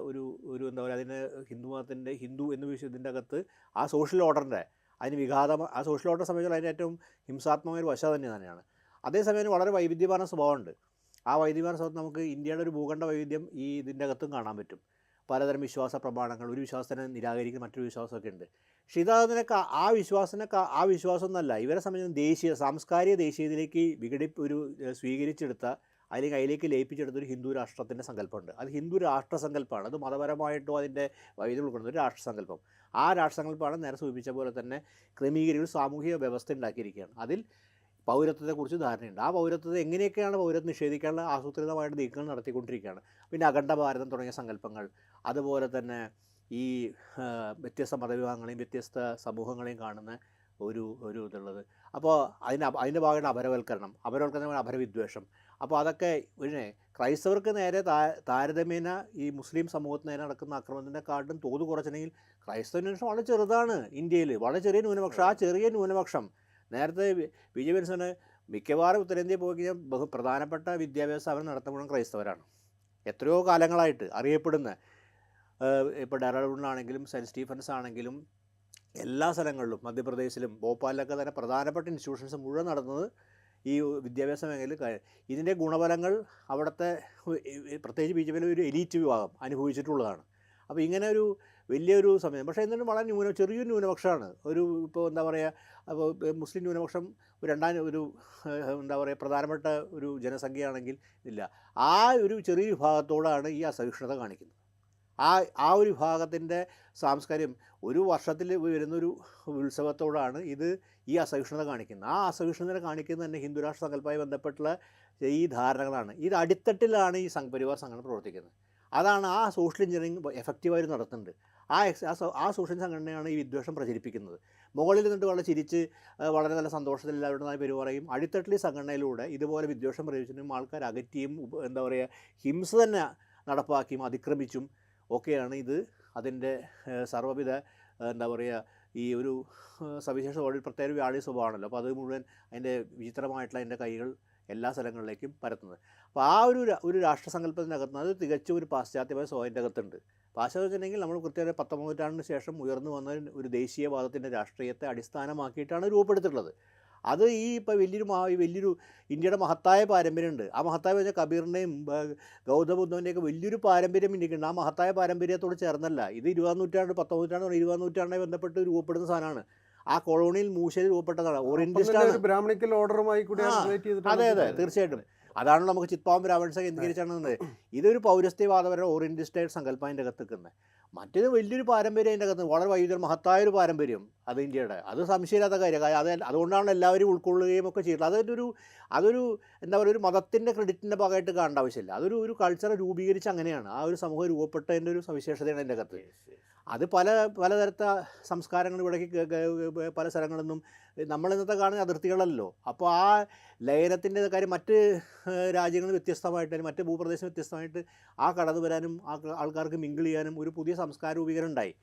ഒരു എന്താ പറയുക, അതിന് ഹിന്ദു എന്ന് ഇതിൻ്റെ അകത്ത് ആ സോഷ്യൽ ഓർഡറിൻ്റെ അതിന് ആ സോഷ്യൽ ഓർഡർ സംബന്ധിച്ചുള്ള അതിൻ്റെ ഏറ്റവും ഹിംസാത്മകമായ ഒരു വശം തന്നെയാണ്. അതേസമയം വളരെ വൈവിധ്യമാർന്ന സ്വഭാവമുണ്ട്. ആ വൈവിധ്യമാർന്ന സ്വഭാവം നമുക്ക് ഇന്ത്യയുടെ ഒരു ഭൂഖണ്ഡ വൈവിധ്യം ഈ ഇതിൻ്റെ അകത്തും കാണാൻ പറ്റും. പലതരം വിശ്വാസ പ്രമാണങ്ങൾ, ഒരു വിശ്വാസത്തിനെ നിരാകരിക്കുന്ന മറ്റൊരു വിശ്വാസമൊക്കെ ഉണ്ട്. പക്ഷേ ഇതതിനൊക്കെ ആ വിശ്വാസം എന്നല്ല ഇവരെ സംബന്ധിച്ച് സാംസ്കാരിക ദേശീയതയിലേക്ക് സ്വീകരിച്ചെടുത്ത അതിലേക്ക് ലയിപ്പിച്ചെടുത്ത ഒരു ഹിന്ദു രാഷ്ട്രത്തിൻ്റെ സങ്കല്പമുണ്ട്. അത് ഹിന്ദു രാഷ്ട്രസങ്കല്പമാണ്. അത് മതപരമായിട്ടോ അതിൻ്റെ വൈവിധ്യം ഉൾക്കൊള്ളുന്ന ഒരു രാഷ്ട്രസങ്കല്പം. ആ രാഷ്ട്രസങ്കല്പമാണ് നേരെ സൂചിപ്പിച്ച പോലെ തന്നെ ക്രമീകരിക്കുന്ന സാമൂഹിക വ്യവസ്ഥ ഉണ്ടാക്കിയിരിക്കുകയാണ്. അതിൽ പൗരത്വത്തെക്കുറിച്ച് ധാരണയുണ്ട്. ആ പൗരത്വത്തെ എങ്ങനെയൊക്കെയാണ് പൗരത്വം നിഷേധിക്കാനുള്ള ആസൂത്രിതമായിട്ട് നീക്കങ്ങൾ നടത്തിക്കൊണ്ടിരിക്കുകയാണ്. പിന്നെ അഖണ്ഡ ഭാരതം തുടങ്ങിയ സങ്കല്പങ്ങൾ, അതുപോലെ തന്നെ ഈ വ്യത്യസ്ത മതവിഭാഗങ്ങളെയും വ്യത്യസ്ത സമൂഹങ്ങളെയും കാണുന്ന ഒരു ഇതുള്ളത്. അപ്പോൾ അതിൻ്റെ ഭാഗമാണ് അപരവൽക്കരണം അപരവിദ്വേഷം. അപ്പോൾ അതൊക്കെ പിന്നെ ക്രൈസ്തവർക്ക് നേരെ താരതമ്യേന ഈ മുസ്ലിം സമൂഹത്തിന് നേരെ നടക്കുന്ന ആക്രമണത്തിനെക്കാട്ടും തോത് കുറച്ചിട്ടുണ്ടെങ്കിൽ ക്രൈസ്തവ ന്യൂനപക്ഷം വളരെ ചെറുതാണ് ഇന്ത്യയിൽ, വളരെ ചെറിയ ന്യൂനപക്ഷം. ആ ചെറിയ ന്യൂനപക്ഷം നേരത്തെ BJP ഭരിച്ചത് മിക്കവാറും ഉത്തരേന്ത്യയിൽ പോയി കഴിഞ്ഞാൽ പ്രധാനപ്പെട്ട വിദ്യാഭ്യാസ സ്ഥാപനം നടത്തുമ്പോഴും ക്രൈസ്തവരാണ്. എത്രയോ കാലങ്ങളായിട്ട് അറിയപ്പെടുന്ന ഇപ്പോൾ ഡെറാഡൂണിലാണെങ്കിലും സെൻറ്റ് സ്റ്റീഫൻസ് ആണെങ്കിലും എല്ലാ സ്ഥലങ്ങളിലും മധ്യപ്രദേശിലും ഭോപ്പാലിലൊക്കെ തന്നെ പ്രധാനപ്പെട്ട ഇൻസ്റ്റിറ്റ്യൂഷൻസ് മുഴുവൻ നടന്നത് ഈ വിദ്യാഭ്യാസ മേഖലയിൽ. ഇതിൻ്റെ ഗുണഫലങ്ങൾ അവിടുത്തെ പ്രത്യേകിച്ച് BJPയിലെ ഒരു എലീറ്റ് വിഭാഗം അനുഭവിച്ചിട്ടുള്ളതാണ്. അപ്പോൾ ഇങ്ങനെ ഒരു വലിയൊരു സമയം, പക്ഷേ എന്നിട്ടും വളരെ ചെറിയൊരു ന്യൂനപക്ഷമാണ്. ഇപ്പോൾ എന്താ പറയുക, അപ്പോൾ മുസ്ലിം ന്യൂനപക്ഷം എന്താ പറയുക പ്രധാനപ്പെട്ട ഒരു ജനസംഖ്യയാണെങ്കിൽ ഇല്ല. ആ ഒരു ചെറിയ വിഭാഗത്തോടാണ് ഈ അസഹിഷ്ണുത കാണിക്കുന്നത്. ആ ഒരു വിഭാഗത്തിൻ്റെ സാംസ്കാരികം ഒരു വർഷത്തിൽ വരുന്നൊരു ഉത്സവത്തോടാണ് ഈ അസഹിഷ്ണുത കാണിക്കുന്നത്. ആ അസഹിഷ്ണുത കാണിക്കുന്നത് തന്നെ ഹിന്ദുരാഷ്ട്ര സങ്കല്പമായി ബന്ധപ്പെട്ടുള്ള ഈ ധാരണകളാണ്. ഇത് അടിത്തട്ടിലാണ് ഈ സംഘപരിവാർ സംഘടന പ്രവർത്തിക്കുന്നത്. അതാണ് ആ സോഷ്യൽ എഞ്ചിനീയറിംഗ് എഫക്റ്റീവായി നടത്തുന്നുണ്ട്. ആ സോഷ്യൽ സംഘടനയാണ് ഈ വിദ്വേഷം പ്രചരിപ്പിക്കുന്നത്. മുകളിൽ നിന്നിട്ട് വളരെ ചിരിച്ച് വളരെ നല്ല സന്തോഷത്തിൽ എല്ലാവരുമായി പെരുമാറുകയും അടിത്തട്ടിൽ ഈ സംഘടനയിലൂടെ ഇതുപോലെ വിദ്വേഷം പ്രചരിച്ചിട്ടും ആൾക്കാർ അകറ്റിയും എന്താ പറയുക ഹിംസ തന്നെ നടപ്പാക്കിയും അതിക്രമിച്ചും ഒക്കെയാണ് അതിൻ്റെ സർവ്വവിധ എന്താ പറയുക ഈ ഒരു സവിശേഷ പ്രത്യേക വ്യാഴി സ്വഭാവമാണല്ലോ. അപ്പോൾ അത് മുഴുവൻ അതിൻ്റെ വിചിത്രമായിട്ടുള്ള അതിൻ്റെ കൈകൾ എല്ലാ സ്ഥലങ്ങളിലേക്കും പരത്തുന്നത്. അപ്പോൾ ആ ഒരു രാഷ്ട്രസങ്കല്പത്തിനകത്ത് അത് തികച്ചും ഒരു പാശ്ചാത്യമായ സ്വയൻ്റെ അകത്തുണ്ട്. പാശ്ചാത്യം വെച്ചിട്ടുണ്ടെങ്കിൽ നമ്മൾ കൃത്യമായി 19ാം നൂറ്റാണ്ടിന് ശേഷം ഉയർന്നു വന്ന ഒരു ദേശീയവാദത്തിൻ്റെ രാഷ്ട്രീയത്തെ അടിസ്ഥാനമാക്കിയിട്ടാണ് രൂപപ്പെടുത്തിയിട്ടുള്ളത്. അത് ഇപ്പോൾ വലിയൊരു ഇന്ത്യയുടെ മഹത്തായ പാരമ്പര്യമുണ്ട്. ആ മഹത്തായ വെച്ചാൽ കബീറിൻ്റെയും ഗൗതമ ബുദ്ധൻ്റെയൊക്കെ വലിയൊരു പാരമ്പര്യം ഇന്ത്യക്കുണ്ട്. ആ മഹത്തായ പാരമ്പര്യത്തോട് ചേർന്നല്ല. ഇത് 20ാം നൂറ്റാണ്ട് 19ാം നൂറ്റാണ്ട് 20ാം നൂറ്റാണ്ടുമായി ബന്ധപ്പെട്ട് രൂപപ്പെടുന്ന സാധനമാണ്. ആ കൊളോണിയൽ മൂശയിൽ രൂപപ്പെട്ടതാണ്. ഓറിയന്റിസ്റ്റാണ്. ബ്രാഹ്മണിക്കൽ ഓർഡറുമായി കൂടി. അതെ തീർച്ചയായിട്ടും. അതാണ് നമുക്ക് ചിത്പാവം രാവൺസ് കേന്ദ്രീകരിച്ചാണ്. ഇതൊരു പൗരസ്ത്യവാദപരമായ ഓറിയന്റിസ്റ്റായിട്ട് സങ്കല്പം അതിൻ്റെ അകത്ത് നിൽക്കുന്നത്. മറ്റേത് വലിയൊരു പാരമ്പര്യം അതിൻ്റെ അകത്ത്, വളരെ വൈദ്യുത മഹത്തായൊരു പാരമ്പര്യം അത് ഇന്ത്യയുടെ. അത് സംശയമില്ലാത്ത കാര്യം. അതുകൊണ്ടാണ് എല്ലാവരും ഉൾക്കൊള്ളുകയും ഒക്കെ ചെയ്യുന്നത്. അതൊരു എന്താ പറയുക, ഒരു മതത്തിൻ്റെ ക്രെഡിറ്റിൻ്റെ ഭാഗമായിട്ട് കാണേണ്ട ആവശ്യമില്ല. ഒരു കൾച്ചർ രൂപീകരിച്ച് അങ്ങനെയാണ് ആ ഒരു സമൂഹം രൂപപ്പെട്ടതിൻ്റെ ഒരു സവിശേഷതയാണ് അതിൻ്റെ അകത്ത്. അത് പലതരത്തെ സംസ്കാരങ്ങൾ ഇവിടേക്ക് പല സ്ഥലങ്ങളിൽ നിന്നും നമ്മളിന്നത്തെ കാണുന്ന അതിർത്തികളല്ലോ. അപ്പോൾ ആ ലയനത്തിൻ്റെ കാര്യം മറ്റ് രാജ്യങ്ങളിൽ വ്യത്യസ്തമായിട്ട്, മറ്റ് ഭൂപ്രദേശം വ്യത്യസ്തമായിട്ട് ആ കടന്നു വരാനും ആൾക്കാർക്ക് മിങ്കിൾ ചെയ്യാനും ഒരു പുതിയ സംസ്കാര രൂപീകരണം ഉണ്ടായി.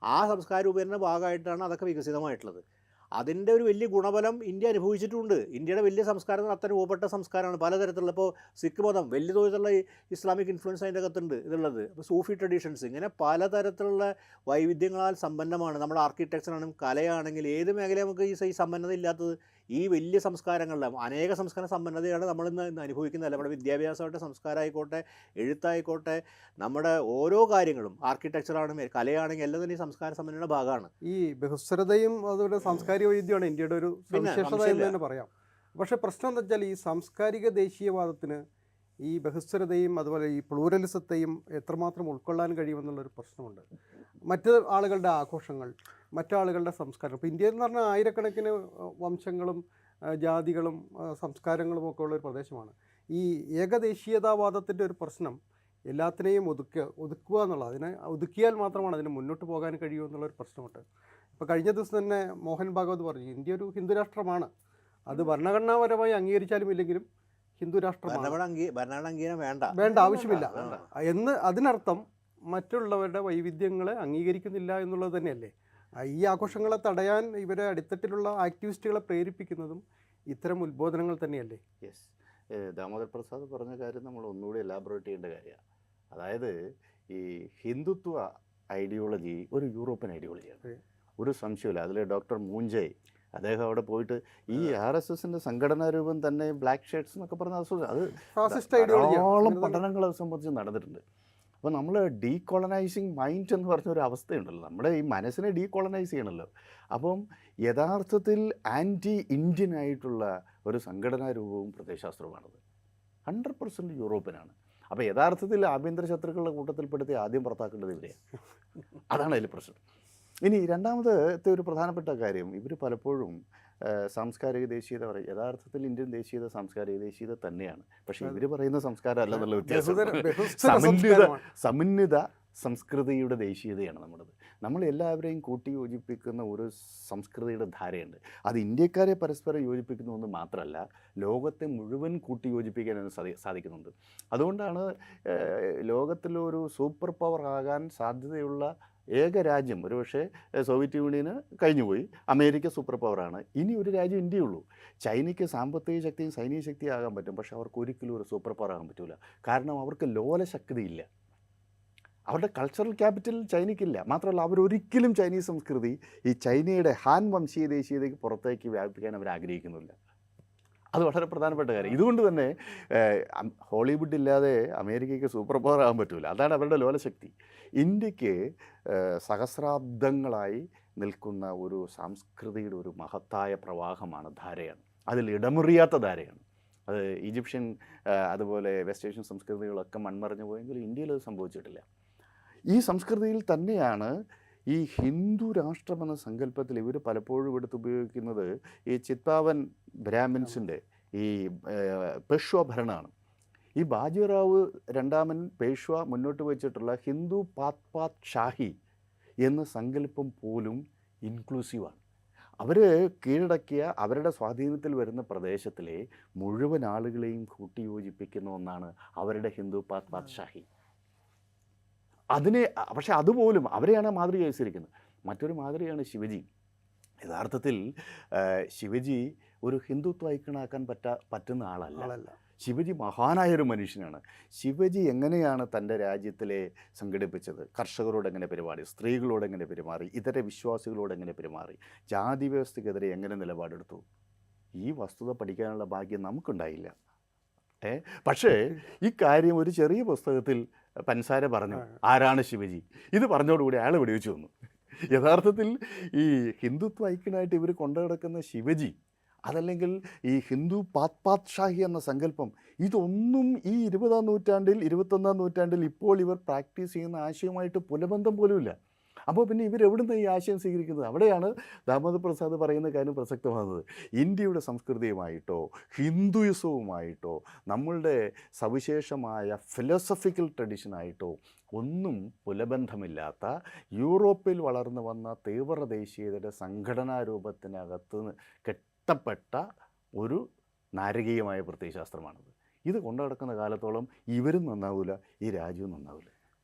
ആ സംസ്കാര രൂപീകരണ ഭാഗമായിട്ടാണ് അതൊക്കെ വികസിതമായിട്ടുള്ളത്. അതിൻ്റെ ഒരു വലിയ ഗുണഫലം ഇന്ത്യ അനുഭവിച്ചിട്ടുണ്ട്. ഇന്ത്യയുടെ വലിയ സംസ്കാരം അത്ര രൂപപ്പെട്ട സംസ്കാരമാണ് പലതരത്തിലുള്ള. ഇപ്പോൾ സിഖ് മതം വലിയ തോതിലുള്ള ഇസ്ലാമിക് ഇൻഫ്ലുവൻസ് അതിൻ്റെ അകത്തുണ്ട് ഇതുള്ളത്. ഇപ്പോൾ സൂഫി ട്രഡീഷൻസ്, ഇങ്ങനെ പലതരത്തിലുള്ള വൈവിധ്യങ്ങളാൽ സമ്പന്നമാണ്. നമ്മുടെ ആർക്കിടെക്ചറാണെങ്കിലും കലയാണെങ്കിൽ ഏത് മേഖലയും നമുക്ക് ഈ സമ്പന്നത ഇല്ലാത്തത് ഈ വലിയ സംസ്കാരങ്ങളിലാണ്. അനേക സംസ്കാര സമ്പന്നതയാണ് നമ്മളിന്ന് അനുഭവിക്കുന്നത്. നമ്മുടെ വിദ്യാഭ്യാസമായിട്ട്, സംസ്കാരമായിക്കോട്ടെ, എഴുത്തായിക്കോട്ടെ, നമ്മുടെ ഓരോ കാര്യങ്ങളും ആർക്കിടെക്ചറാണെങ്കിലും കലയാണെങ്കിൽ എല്ലാം തന്നെ ഈ സംസ്കാര സമ്പന്നയുടെ ഭാഗമാണ്. ഈ ബഹുസ്വരതയും അതുപോലെ സാംസ്കാരിക വൈവിധ്യമാണ് ഇന്ത്യയുടെ ഒരു സവിശേഷത എന്ന് തന്നെ പറയാം. പക്ഷേ പ്രശ്നം എന്താ വെച്ചാൽ ഈ സാംസ്കാരിക ദേശീയവാദത്തിന് ഈ ബഹുസ്വരതയും അതുപോലെ ഈ പ്ലൂറലിസത്തെയും എത്രമാത്രം ഉൾക്കൊള്ളാൻ കഴിയുമെന്നുള്ളൊരു പ്രശ്നമുണ്ട്. മറ്റ് ആളുകളുടെ ആഘോഷങ്ങൾ, മറ്റാളുകളുടെ സംസ്കാരം. ഇപ്പോൾ ഇന്ത്യ എന്ന് പറഞ്ഞാൽ ആയിരക്കണക്കിന് വംശങ്ങളും ജാതികളും സംസ്കാരങ്ങളും ഒക്കെ ഉള്ളൊരു പ്രദേശമാണ്. ഈ ഏകദേശീയതാവാദത്തിൻ്റെ ഒരു പ്രശ്നം എല്ലാത്തിനെയും ഒതുക്കുക എന്നുള്ളത്, അതിനെ ഒതുക്കിയാൽ മാത്രമാണ് അതിന് മുന്നോട്ട് പോകാൻ കഴിയൂ എന്നുള്ളൊരു പ്രശ്നമുണ്ട്. ഇപ്പോൾ കഴിഞ്ഞ ദിവസം തന്നെ മോഹൻ ഭാഗവത് പറഞ്ഞു ഇന്ത്യ ഒരു ഹിന്ദു രാഷ്ട്രമാണ്. അത് ഭരണഘടനാപരമായി അംഗീകരിച്ചാലും ഇല്ലെങ്കിലും ഹിന്ദു രാഷ്ട്രമാണ്, ഭരണഘടന അംഗീകാരം വേണ്ട ആവശ്യമില്ല എന്ന്. അതിനർത്ഥം മറ്റുള്ളവരുടെ വൈവിധ്യങ്ങളെ അംഗീകരിക്കുന്നില്ല എന്നുള്ളത് തന്നെയല്ലേ. ഈ ആഘോഷങ്ങളെ തടയാൻ ഇവരെ അടിത്തട്ടിലുള്ള ആക്ടിവിസ്റ്റുകളെ പ്രേരിപ്പിക്കുന്നതും ഇത്തരം ഉത്ബോധനങ്ങൾ തന്നെയല്ലേ. യെസ്, ദാമോദർ പ്രസാദ് പറഞ്ഞ കാര്യം നമ്മൾ ഒന്നുകൂടി എലാബറേറ്റ് ചെയ്യേണ്ട കാര്യമാണ്. അതായത് ഈ ഹിന്ദുത്വ ഐഡിയോളജി ഒരു യൂറോപ്യൻ ഐഡിയോളജിയാണ്, ഒരു സംശയമില്ല. അതിൽ ഡോക്ടർ മൂഞ്ചെ അദ്ദേഹം അവിടെ പോയിട്ട് ഈ RSSൻ്റെ സംഘടനാ രൂപം തന്നെ ബ്ലാക്ക് ഷർട്ട്സ് എന്നൊക്കെ പറഞ്ഞ അത് ധാരാളം പഠനങ്ങളെ സംബന്ധിച്ച് നടന്നിട്ടുണ്ട്. അപ്പോൾ നമ്മൾ ഡീകോളനൈസിങ് മൈൻഡ് എന്ന് പറഞ്ഞൊരു അവസ്ഥയുണ്ടല്ലോ, നമ്മുടെ ഈ മനസ്സിനെ ഡീകോളനൈസ് ചെയ്യണമല്ലോ. അപ്പം യഥാർത്ഥത്തിൽ ആൻറ്റി ഇന്ത്യൻ ആയിട്ടുള്ള ഒരു സംഘടനാ രൂപവും പ്രത്യയശാസ്ത്രവുമാണത്. 100% യൂറോപ്യനാണ്. അപ്പോൾ യഥാർത്ഥത്തിൽ ആഭ്യന്തര ശത്രുക്കളുടെ കൂട്ടത്തിൽപ്പെടുത്തി ആദ്യം പുറത്താക്കേണ്ടത് ഇവരെയാണ്. അതാണ് അതിൽ പ്രശ്നം. ഇനി രണ്ടാമത്തെ ഒരു പ്രധാനപ്പെട്ട കാര്യം, ഇവർ പലപ്പോഴും സാംസ്കാരിക ദേശീയത പറയും. യഥാർത്ഥത്തിൽ ഇന്ത്യൻ ദേശീയത സാംസ്കാരിക ദേശീയത തന്നെയാണ്. പക്ഷേ ഇവർ പറയുന്ന സംസ്കാരം അല്ലെന്നുള്ള വ്യത്യാസം. സമന്വിത സംസ്കൃതിയുടെ ദേശീയതയാണ് നമ്മുടേത്. നമ്മൾ എല്ലാവരെയും കൂട്ടി യോജിപ്പിക്കുന്ന ഒരു സംസ്കൃതിയുടെ ധാരയുണ്ട്. അത് ഇന്ത്യക്കാരെ പരസ്പരം യോജിപ്പിക്കുന്ന ഒന്ന് മാത്രമല്ല, ലോകത്തെ മുഴുവൻ കൂട്ടി യോജിപ്പിക്കാൻ സാധിക്കുന്നുണ്ട്. അതുകൊണ്ടാണ് ലോകത്തിലൊരു സൂപ്പർ പവർ ആകാൻ സാധ്യതയുള്ള ഏക രാജ്യം, ഒരുപക്ഷെ സോവിയറ്റ് യൂണിയന് കഴിഞ്ഞുപോയി, അമേരിക്ക സൂപ്പർ പവറാണ്, ഇനി ഒരു രാജ്യം ഇന്ത്യയുള്ളൂ. ചൈനയ്ക്ക് സാമ്പത്തിക ശക്തിയും സൈനിക ശക്തിയും ആകാൻ പറ്റും, പക്ഷെ അവർക്ക് ഒരിക്കലും ഒരു സൂപ്പർ പവർ ആകാൻ പറ്റില്ല. കാരണം അവർക്ക് ലോലശക്തിയില്ല. അവരുടെ കൾച്ചറൽ ക്യാപിറ്റൽ ചൈനയ്ക്കില്ല. മാത്രമല്ല അവരൊരിക്കലും ചൈനീസ് സംസ്കൃതി ഈ ചൈനയുടെ ഹാൻ വംശീയ ദേശീയതയ്ക്ക് പുറത്തേക്ക് വ്യാപിപ്പിക്കാൻ അവർ ആഗ്രഹിക്കുന്നില്ല. അത് വളരെ പ്രധാനപ്പെട്ട കാര്യം. ഇതുകൊണ്ട് തന്നെ ഹോളിവുഡ് ഇല്ലാതെ അമേരിക്കയ്ക്ക് സൂപ്പർ പവർ ആകാൻ പറ്റില്ല. അതാണ് അവരുടെ ലോലശക്തി. ഇന്ത്യക്ക് സഹസ്രാബ്ദങ്ങളായി നിൽക്കുന്ന ഒരു സംസ്കൃതിയുടെ ഒരു മഹത്തായ പ്രവാഹമാണ്, ധാരയാണ്. അതിൽ ഇടമുറിയാത്ത ധാരയാണ്. അത് ഈജിപ്ഷ്യൻ അതുപോലെ വെസ്റ്റ് ഏഷ്യൻ സംസ്കൃതികളൊക്കെ മൺമറഞ്ഞു പോയെങ്കിലും ഇന്ത്യയിൽ അത് സംഭവിച്ചിട്ടില്ല. ഈ സംസ്കൃതിയിൽ തന്നെയാണ് ഈ ഹിന്ദു രാഷ്ട്രമെന്ന സങ്കല്പത്തിൽ ഇവർ പലപ്പോഴും എടുത്ത് ഉപയോഗിക്കുന്നത് ഈ ചിത്പാവൻ ബ്രാഹ്മിൻസിൻ്റെ ഈ പേഷ്വ ഭരണമാണ്. ഈ ബാജിറാവ് രണ്ടാമൻ പേഷ്വ മുന്നോട്ട് വെച്ചിട്ടുള്ള ഹിന്ദു പാത് ഷാഹി എന്ന സങ്കല്പം പോലും ഇൻക്ലൂസീവാണ്. അവർ കീഴടക്കിയ അവരുടെ സ്വാധീനത്തിൽ വരുന്ന പ്രദേശത്തിലെ മുഴുവൻ ആളുകളെയും കൂട്ടിയോജിപ്പിക്കുന്ന ഒന്നാണ് അവരുടെ ഹിന്ദു പാത് ഷാഹി. പക്ഷെ അതുപോലും അവരെയാണ് മാതൃകയായിരിക്കുന്നത്. മറ്റൊരു മാതൃകയാണ് ശിവജി. യഥാർത്ഥത്തിൽ ശിവജി ഒരു ഹിന്ദുത്വ ഐക്കണാക്കാൻ പറ്റുന്ന ആളല്ല. ശിവജി മഹാനായൊരു മനുഷ്യനാണ്. ശിവജി എങ്ങനെയാണ് തൻ്റെ രാജ്യത്തിലെ സംഘടിപ്പിച്ചത്? കർഷകരോട് എങ്ങനെ പെരുമാറി, സ്ത്രീകളോട് എങ്ങനെ പെരുമാറി, ഇതര വിശ്വാസികളോട് എങ്ങനെ പെരുമാറി, ജാതി വ്യവസ്ഥയ്ക്കെതിരെ എങ്ങനെ നിലപാടെടുത്തു? ഈ വസ്തുത പഠിക്കാനുള്ള ഭാഗ്യം നമുക്കുണ്ടായില്ല. പക്ഷേ ഈ കാര്യം ഒരു ചെറിയ പുസ്തകത്തിൽ പൻസാര പറഞ്ഞു, ആരാണ് ശിവജി. ഇത് പറഞ്ഞതോടുകൂടി അയാൾ വെടിവെച്ച് വന്നു. യഥാർത്ഥത്തിൽ ഈ ഹിന്ദുത്വ ഐക്യനായിട്ട് ഇവർ കൊണ്ടുനടക്കുന്ന ശിവജി, അതല്ലെങ്കിൽ ഈ ഹിന്ദു പാത് ഷാഹി എന്ന സങ്കല്പം, ഇതൊന്നും ഈ 20-ാം നൂറ്റാണ്ടിൽ 21-ാം നൂറ്റാണ്ടിൽ ഇപ്പോൾ ഇവർ പ്രാക്ടീസ് ചെയ്യുന്ന ആശയവുമായിട്ട് പുലബന്ധം പോലുമില്ല. അപ്പോൾ പിന്നെ ഇവരെവിടുന്ന് ഈ ആശയം സ്വീകരിക്കുന്നത്? അവിടെയാണ് ദാമോദർ പ്രസാദ് പറയുന്ന കാര്യം പ്രസക്തമാകുന്നത്. ഇന്ത്യയുടെ സംസ്കൃതിയുമായിട്ടോ ഹിന്ദുയിസവുമായിട്ടോ നമ്മളുടെ സവിശേഷമായ ഫിലോസഫിക്കൽ ട്രഡീഷനായിട്ടോ ഒന്നും പുലബന്ധമില്ലാത്ത യൂറോപ്പിൽ വളർന്നു വന്ന തീവ്രദേശീയതയുടെ സംഘടനാ രൂപത്തിനകത്ത് കെട്ടപ്പെട്ട ഒരു നാരകീയമായ പ്രത്യയശാസ്ത്രമാണിത്. ഇത് കൊണ്ടു നടക്കുന്ന കാലത്തോളം ഇവരും നന്നാവില്ല, ഈ രാജ്യവും നന്നാവില്ല.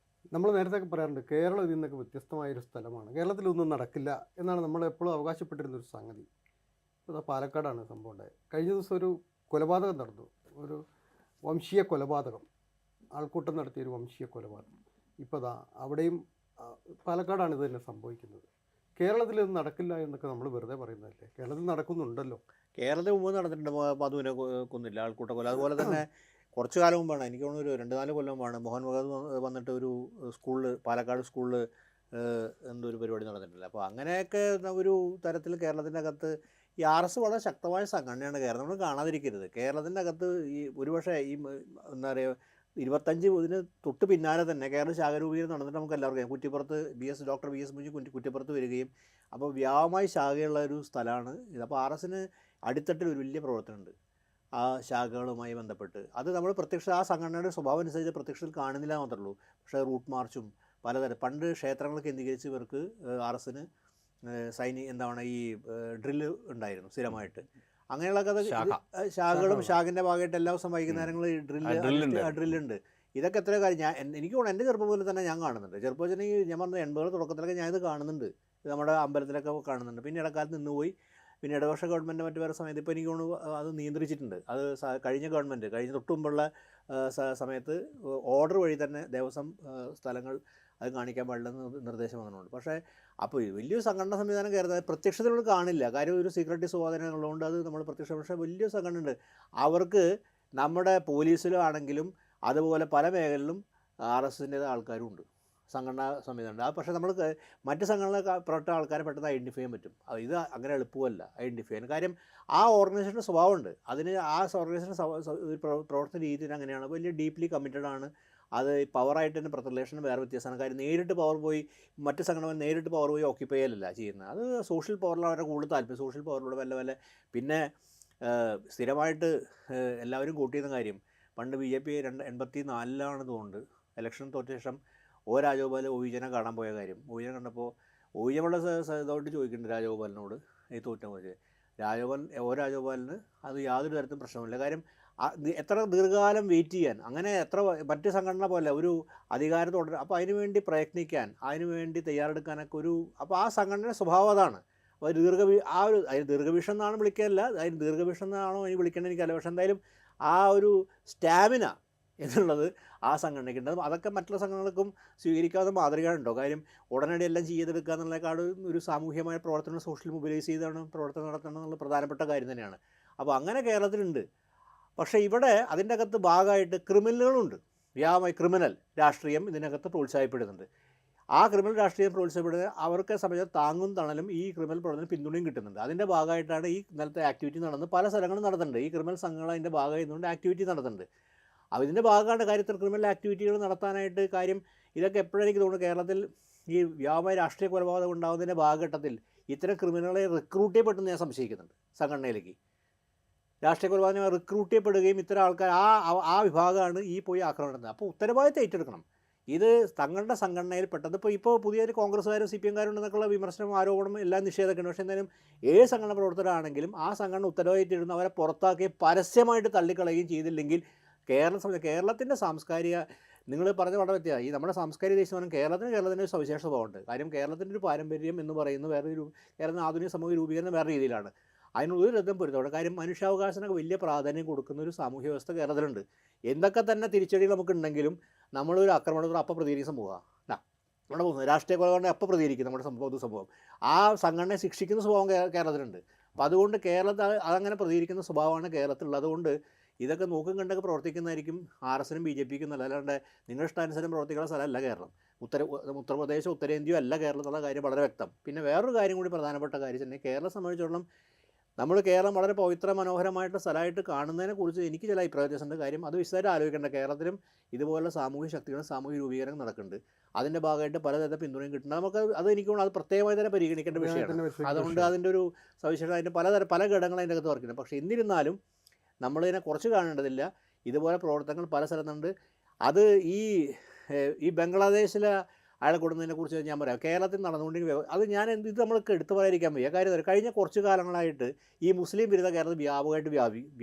നമ്മൾ നേരത്തെ പറയാറുണ്ട് കേരളം ഇതിൽ നിന്നൊക്കെ വ്യത്യസ്തമായൊരു സ്ഥലമാണ്, കേരളത്തിലൊന്നും നടക്കില്ല എന്നാണ് നമ്മൾ എപ്പോഴും അവകാശപ്പെട്ടിരുന്നൊരു സംഗതി. ഇപ്പോൾ പാലക്കാടാണ് സംഭവം ഉണ്ടായത്. കഴിഞ്ഞ ദിവസം ഒരു കൊലപാതകം നടന്നു, ഒരു വംശീയ കൊലപാതകം, ആൾക്കൂട്ടം നടത്തിയൊരു വംശീയ കൊലപാതകം. ഇപ്പോൾ അവിടെയും പാലക്കാടാണ് ഇത് തന്നെ സംഭവിക്കുന്നത്. കേരളത്തിൽ ഇത് നടക്കില്ല എന്നൊക്കെ നമ്മൾ വെറുതെ പറയുന്നതല്ലേ? കേരളത്തിൽ നടക്കുന്നുണ്ടല്ലോ. കേരളത്തിൽ മുമ്പ് നടന്നിട്ടുണ്ട്, മധുവിനെ കൊന്നില്ല, ആൾക്കൂട്ട കൊല. അതുപോലെ തന്നെ കുറച്ച് കാലം മുമ്പാണ്, എനിക്ക് തോന്നുന്നു ഒരു 2-4 കൊല്ലം മുമ്പാണ് മോഹൻ ഭഗവത് വന്നിട്ട് ഒരു സ്കൂളിൽ, പാലക്കാട് സ്കൂളിൽ എന്തോ ഒരു പരിപാടി നടന്നിട്ടില്ല. അപ്പോൾ അങ്ങനെയൊക്കെ ഒരു തരത്തിൽ കേരളത്തിൻ്റെ അകത്ത് ഈ RS വളരെ ശക്തമായ സംഘടനയാണ്. കേരളം നമ്മൾ കാണാതിരിക്കരുത്. കേരളത്തിൻ്റെ അകത്ത് ഈ ഒരുപക്ഷെ ഈ എന്താ പറയുക 25 ഇതിന് തൊട്ട് പിന്നാലെ തന്നെ കേരള ശാഖരൂപീകരണം നടന്നിട്ട് നമുക്ക് എല്ലാവർക്കും കുറ്റിപ്പുറത്ത് ഡോക്ടർ BS മുജി കുറ്റിപ്പുറത്ത് വരികയും, അപ്പോൾ വ്യാപകമായി ശാഖയുള്ള ഒരു സ്ഥലമാണ് ഇത്. അപ്പോൾ RSന് അടിത്തട്ടിൽ ഒരു വലിയ പ്രവർത്തനമുണ്ട് ആ ശാഖകളുമായി ബന്ധപ്പെട്ട്. അത് നമ്മൾ ആ സംഘടനയുടെ സ്വഭാവം അനുസരിച്ച് പ്രത്യക്ഷത്തിൽ കാണുന്നില്ല മാത്രമേ ഉള്ളൂ. പക്ഷേ റൂട്ട് മാർച്ചും പലതരം പണ്ട് ക്ഷേത്രങ്ങൾ കേന്ദ്രീകരിച്ച് ഇവർക്ക് RSന് എന്താണ് ഈ ഡ്രില്ല് ഉണ്ടായിരുന്നു സ്ഥിരമായിട്ട്. അങ്ങനെയുള്ള ശാഖകളും ശാഖിൻ്റെ ഭാഗമായിട്ട് എല്ലാ ദിവസം വൈകുന്നേരങ്ങളിൽ ഡ്രില്ലുണ്ട്. ഇതൊക്കെ എത്ര കാര്യം എനിക്ക് തോന്നുന്നു എൻ്റെ ചെറുപ്പം പോലെ തന്നെ ഞാൻ കാണുന്നുണ്ട്. ചെറുപ്പം ഞാൻ പറഞ്ഞ 80 തുടക്കത്തിലൊക്കെ ഞാനിത് കാണുന്നുണ്ട്, നമ്മുടെ അമ്പലത്തിലൊക്കെ കാണുന്നുണ്ട്. പിന്നെ ഇടക്കാലത്ത് നിന്നുപോയി. പിന്നെ ഇടവർഷ ഗവൺമെൻറ് മറ്റു വേറെ സമയത്ത് ഇപ്പോൾ എനിക്ക് തോന്നുന്നു അത് നിയന്ത്രിച്ചിട്ടുണ്ട്. അത് കഴിഞ്ഞ ഗവൺമെൻറ് കഴിഞ്ഞ തൊട്ട് മുമ്പുള്ള സമയത്ത് ഓർഡർ വഴി തന്നെ ദേവസ്വം സ്ഥലങ്ങൾ അത് കാണിക്കാൻ പാടില്ലെന്ന് നിർദ്ദേശം വന്നിട്ടുണ്ട്. പക്ഷേ അപ്പോൾ വലിയൊരു സംഘടന സംവിധാനം കയറുന്നത് പ്രത്യക്ഷത്തിലൂടെ കാണില്ല. കാര്യം ഒരു സീക്രട്ടറി സ്വാധീനം ഉള്ളതുകൊണ്ട് അത് നമ്മൾ പ്രത്യക്ഷ. പക്ഷേ വലിയൊരു സംഘടന ഉണ്ട്. അവർക്ക് നമ്മുടെ പോലീസിലും ആണെങ്കിലും അതുപോലെ പല മേഖലയിലും RSൻ്റെ ആൾക്കാരും ഉണ്ട്, സംഘടനാ സംവിധാനം. ആ പക്ഷേ നമ്മൾ മറ്റ് സംഘടനപ്പെട്ട ആൾക്കാരെ പെട്ടെന്ന് ഐഡൻറ്റിഫൈ ചെയ്യാൻ പറ്റും. ഇത് അങ്ങനെ എളുപ്പമല്ല ഐഡൻറ്റിഫൈ ചെയ്യാൻ. കാര്യം ആ ഓർഗനൈസേഷൻ്റെ സ്വഭാവമുണ്ട്. അതിന് ആ ഓർഗനൈസേഷൻ പ്രവർത്തന രീതിയിൽ അങ്ങനെയാണ്, വലിയ ഡീപ്ലി കമ്മിറ്റഡ് ആണ്. അത് പവറായിട്ട് തന്നെ റിലേഷന് വേറെ വ്യത്യാസമാണ്. കാര്യം നേരിട്ട് പവർ പോയി മറ്റ് സംഘടന നേരിട്ട് പവർ പോയി ഓക്യുപ്പൈ ചെയ്യലല്ല ചെയ്യുന്നത്. അത് സോഷ്യൽ പവറിലാണ് അവരുടെ കൂടുതൽ താല്പര്യം. സോഷ്യൽ പവറിലൂടെ വല്ല പിന്നെ സ്ഥിരമായിട്ട് എല്ലാവരും കൂട്ടിയിരുന്ന കാര്യം പണ്ട് BJP 84 തോന്നുന്നുണ്ട് ഇലക്ഷൻ തോറ്റ ശേഷം രാജഗോപാൽ ഒവിജനെ കാണാൻ പോയ കാര്യം. ഒവിജനെ കണ്ടപ്പോൾ ഒവിജൻ വളരെ ഇതായിട്ട് ചോദിക്കുന്നുണ്ട് രാജഗോപാലിനോട് ഈ തോറ്റ രാജഗോപാലിന് അത് യാതൊരു തരത്തിലും പ്രശ്നമില്ല. കാര്യം എത്ര ദീർഘകാലം വെയിറ്റ് ചെയ്യാൻ, അങ്ങനെ എത്ര മറ്റ് സംഘടന പോലെ ഒരു അധികാരം തുടരും. അപ്പോൾ അതിനു വേണ്ടി പ്രയത്നിക്കാൻ, അതിനു വേണ്ടി തയ്യാറെടുക്കാനൊക്കെ അപ്പോൾ ആ സംഘടനയുടെ സ്വഭാവം അതാണ്. അപ്പോൾ അതിന് ദീർഘവീക്ഷണം എന്നാണ് വിളിക്കാറില്ല, അതിന് ദീർഘവീക്ഷണം എന്നാണോ അതിന് വിളിക്കേണ്ടത് എനിക്കല്ല. പക്ഷേ എന്തായാലും ആ ഒരു സ്റ്റാമിന എന്നുള്ളത് ആ സംഘടനയ്ക്കുണ്ട്. അതൊക്കെ മറ്റുള്ള സംഘടനകൾക്കും സ്വീകരിക്കാവുന്ന മാതൃകയുണ്ടോ? കാര്യം ഉടനടി എല്ലാം ചെയ്തെടുക്കുക എന്നുള്ളതിനേക്കാൾ ഒരു സാമൂഹ്യമായ പ്രവർത്തനം സോഷ്യൽ മൊബിലൈസ് ചെയ്താണ് പ്രവർത്തനം നടത്തണം എന്നുള്ള പ്രധാനപ്പെട്ട കാര്യം തന്നെയാണ്. അപ്പോൾ അങ്ങനെ കേരളത്തിലുണ്ട്. പക്ഷേ ഇവിടെ അതിൻ്റെ അകത്ത് ഭാഗമായിട്ട് ക്രിമിനലുകളുണ്ട്. ക്രിമിനൽ രാഷ്ട്രീയം ഇതിനകത്ത് പ്രോത്സാഹനപ്പെടുന്നുണ്ട്. ആ ക്രിമിനൽ രാഷ്ട്രീയം പ്രോത്സാഹനപ്പെടുന്നത് അവർക്ക് സംബന്ധിച്ച് താങ്ങും തണലും ഈ ക്രിമിനൽ പ്രവർത്തനം പിന്തുണയും കിട്ടുന്നുണ്ട്. അതിൻ്റെ ഭാഗമായിട്ടാണ് ഈ ഇന്നലത്തെ ആക്ടിവിറ്റി നടന്ന് പല സ്ഥലങ്ങളും നടത്തുന്നുണ്ട്. ഈ ക്രിമിനൽ സംഘങ്ങൾ അതിൻ്റെ ഭാഗമായി നിന്നുകൊണ്ട് ആക്ടിവിറ്റി നടത്തുന്നുണ്ട്. അപ്പോൾ ഇതിൻ്റെ ഭാഗമാണ് കാര്യത്തിൽ ക്രിമിനൽ ആക്ടിവിറ്റികൾ നടത്താനായിട്ട് കാര്യം. ഇതൊക്കെ എപ്പോഴും എനിക്ക് തോന്നുന്നു കേരളത്തിൽ ഈ വ്യാപക രാഷ്ട്രീയ കൊലപാതകം ഉണ്ടാകുന്നതിൻ്റെ ഭാഗഘട്ടത്തിൽ ഇത്തരം ക്രിമിനലുകളെ റിക്രൂട്ട് ചെയ്യപ്പെട്ടെന്ന് ഞാൻ സംശയിക്കുന്നുണ്ട്. സംഘടനയിലേക്ക് രാഷ്ട്രീയ കൊലപാതകം റിക്രൂട്ട് ചെയ്യപ്പെടുകയും ഇത്തരം ആൾക്കാർ ആ വിഭാഗമാണ് ഈ പോയി ആക്രമണം നടത്തുന്നത്. അപ്പോൾ ഉത്തരവാദിത്തം ഏറ്റെടുക്കണം. ഇത് തങ്ങളുടെ സംഘടനയിൽ പെട്ടത് ഇപ്പോൾ പുതിയൊരു കോൺഗ്രസ്സുകാരും സി പി എംകാരും ഉണ്ടെന്നൊക്കെയുള്ള വിമർശനം, ആരോപണം എല്ലാം നിഷേധിക്കണം. പക്ഷേ എന്തായാലും ഏത് സംഘടന പ്രവർത്തകരാണെങ്കിലും ആ സംഘടന ഉത്തരവാദിത്തം അവരെ പുറത്താക്കുകയും പരസ്യമായിട്ട് തള്ളിക്കളയുകയും ചെയ്തില്ലെങ്കിൽ കേരളത്തിൻ്റെ സാംസ്കാരിക, നിങ്ങൾ പറഞ്ഞ വളരെ വ്യത്യാസം. ഈ നമ്മുടെ സാംസ്കാരിക ദേശം കേരളത്തിൻ്റെ ഒരു സവിശേഷ സ്വഭാവമുണ്ട്. കാര്യം കേരളത്തിൻ്റെ ഒരു പാരമ്പര്യം എന്ന് പറയുന്നത് വേറൊരു കേരളത്തിന് ആധുനിക സമൂഹ രൂപീകരണം വേറെ രീതിയിലാണ്. അതിനൊരു രഥം പൊരുത്തോടെ. കാര്യം മനുഷ്യാവകാശത്തിനൊക്കെ വലിയ പ്രാധാന്യം കൊടുക്കുന്ന ഒരു സാമൂഹ്യ വ്യവസ്ഥ കേരളത്തിലുണ്ട്. എന്തൊക്കെ തന്നെ തിരിച്ചടികൾ നമുക്കുണ്ടെങ്കിലും നമ്മളൊരു ആക്രമണത്തോട് അപ്പം പ്രതികരിക്കുന്ന സമൂഹമാണ്. നമ്മുടെ രാഷ്ട്രീയ കൊലപാതകം അപ്പം പ്രതികരിക്കും നമ്മുടെ പൊതുസമൂഹം. ആ സംഘടനയെ ശിക്ഷിക്കുന്ന സ്വഭാവം കേരളത്തിലുണ്ട്. അപ്പോൾ അതുകൊണ്ട് കേരളത്തിൽ അതങ്ങനെ പ്രതികരിക്കുന്ന സ്വഭാവമാണ് കേരളത്തിലുള്ളത്. അതുകൊണ്ട് ഇതൊക്കെ നോക്കും കണ്ടൊക്കെ പ്രവർത്തിക്കുന്നതായിരിക്കും RSനും BJPക്കും നല്ല. അല്ലാണ്ട് നിങ്ങളുടെ ഇഷ്ടാനുസരണം പ്രവർത്തിക്കുന്ന സ്ഥലമല്ല കേരളം. ഉത്തർപ്രദേശോ ഉത്തരേന്ത്യയോ അല്ല കേരളത്തിലുള്ള കാര്യം വളരെ വ്യക്തം. പിന്നെ വേറൊരു കാര്യം കൂടി പ്രധാനപ്പെട്ട കാര്യം തന്നെ, കേരളം സംബന്ധിച്ചിടത്തോളം നമ്മൾ കേരളം വളരെ പവിത്ര മനോഹരമായിട്ടുള്ള സ്ഥലമായിട്ട് കാണുന്നതിനെക്കുറിച്ച് എനിക്ക് ചില അഭിപ്രായ വ്യത്യാസമുണ്ട്. കാര്യം അത് വിശദമായിട്ട് ആലോചിക്കേണ്ട. കേരളത്തിലും ഇതുപോലുള്ള സാമൂഹ്യ ശക്തികളും സാമൂഹ്യ രൂപീകരണം നടക്കുന്നുണ്ട്. അതിൻ്റെ ഭാഗമായിട്ട് പലതരം പിന്തുണയും കിട്ടുന്നത് നമുക്ക് അത് എനിക്ക് അത് പ്രത്യേകമായി തന്നെ പരിഗണിക്കേണ്ട വിഷയമാണ്. അതുകൊണ്ട് അതിൻ്റെ ഒരു സവിശേഷത അതിൻ്റെ പല ഘടകങ്ങളും അതിൻ്റെ അകത്ത് വർക്കുന്നത്. പക്ഷേ എന്നിരുന്നാലും നമ്മളിതിനെ കുറച്ച് കാണേണ്ടതില്ല. ഇതുപോലെ പ്രവർത്തനങ്ങൾ പല സ്ഥലത്തുണ്ട്. അത് ഈ ബംഗ്ലാദേശിലെ അയാളെ കൊടുക്കുന്നതിനെക്കുറിച്ച് ഞാൻ പറയാം. കേരളത്തിൽ നടന്നുകൊണ്ടിരിക്കുന്ന അത് ഇത് നമ്മൾക്ക് എടുത്തു പറയാതിരിക്കാൻ വയ്യ. കാര്യം കഴിഞ്ഞ കുറച്ച് കാലങ്ങളായിട്ട് ഈ മുസ്ലിം വിരുദ്ധ കേരളത്തിൽ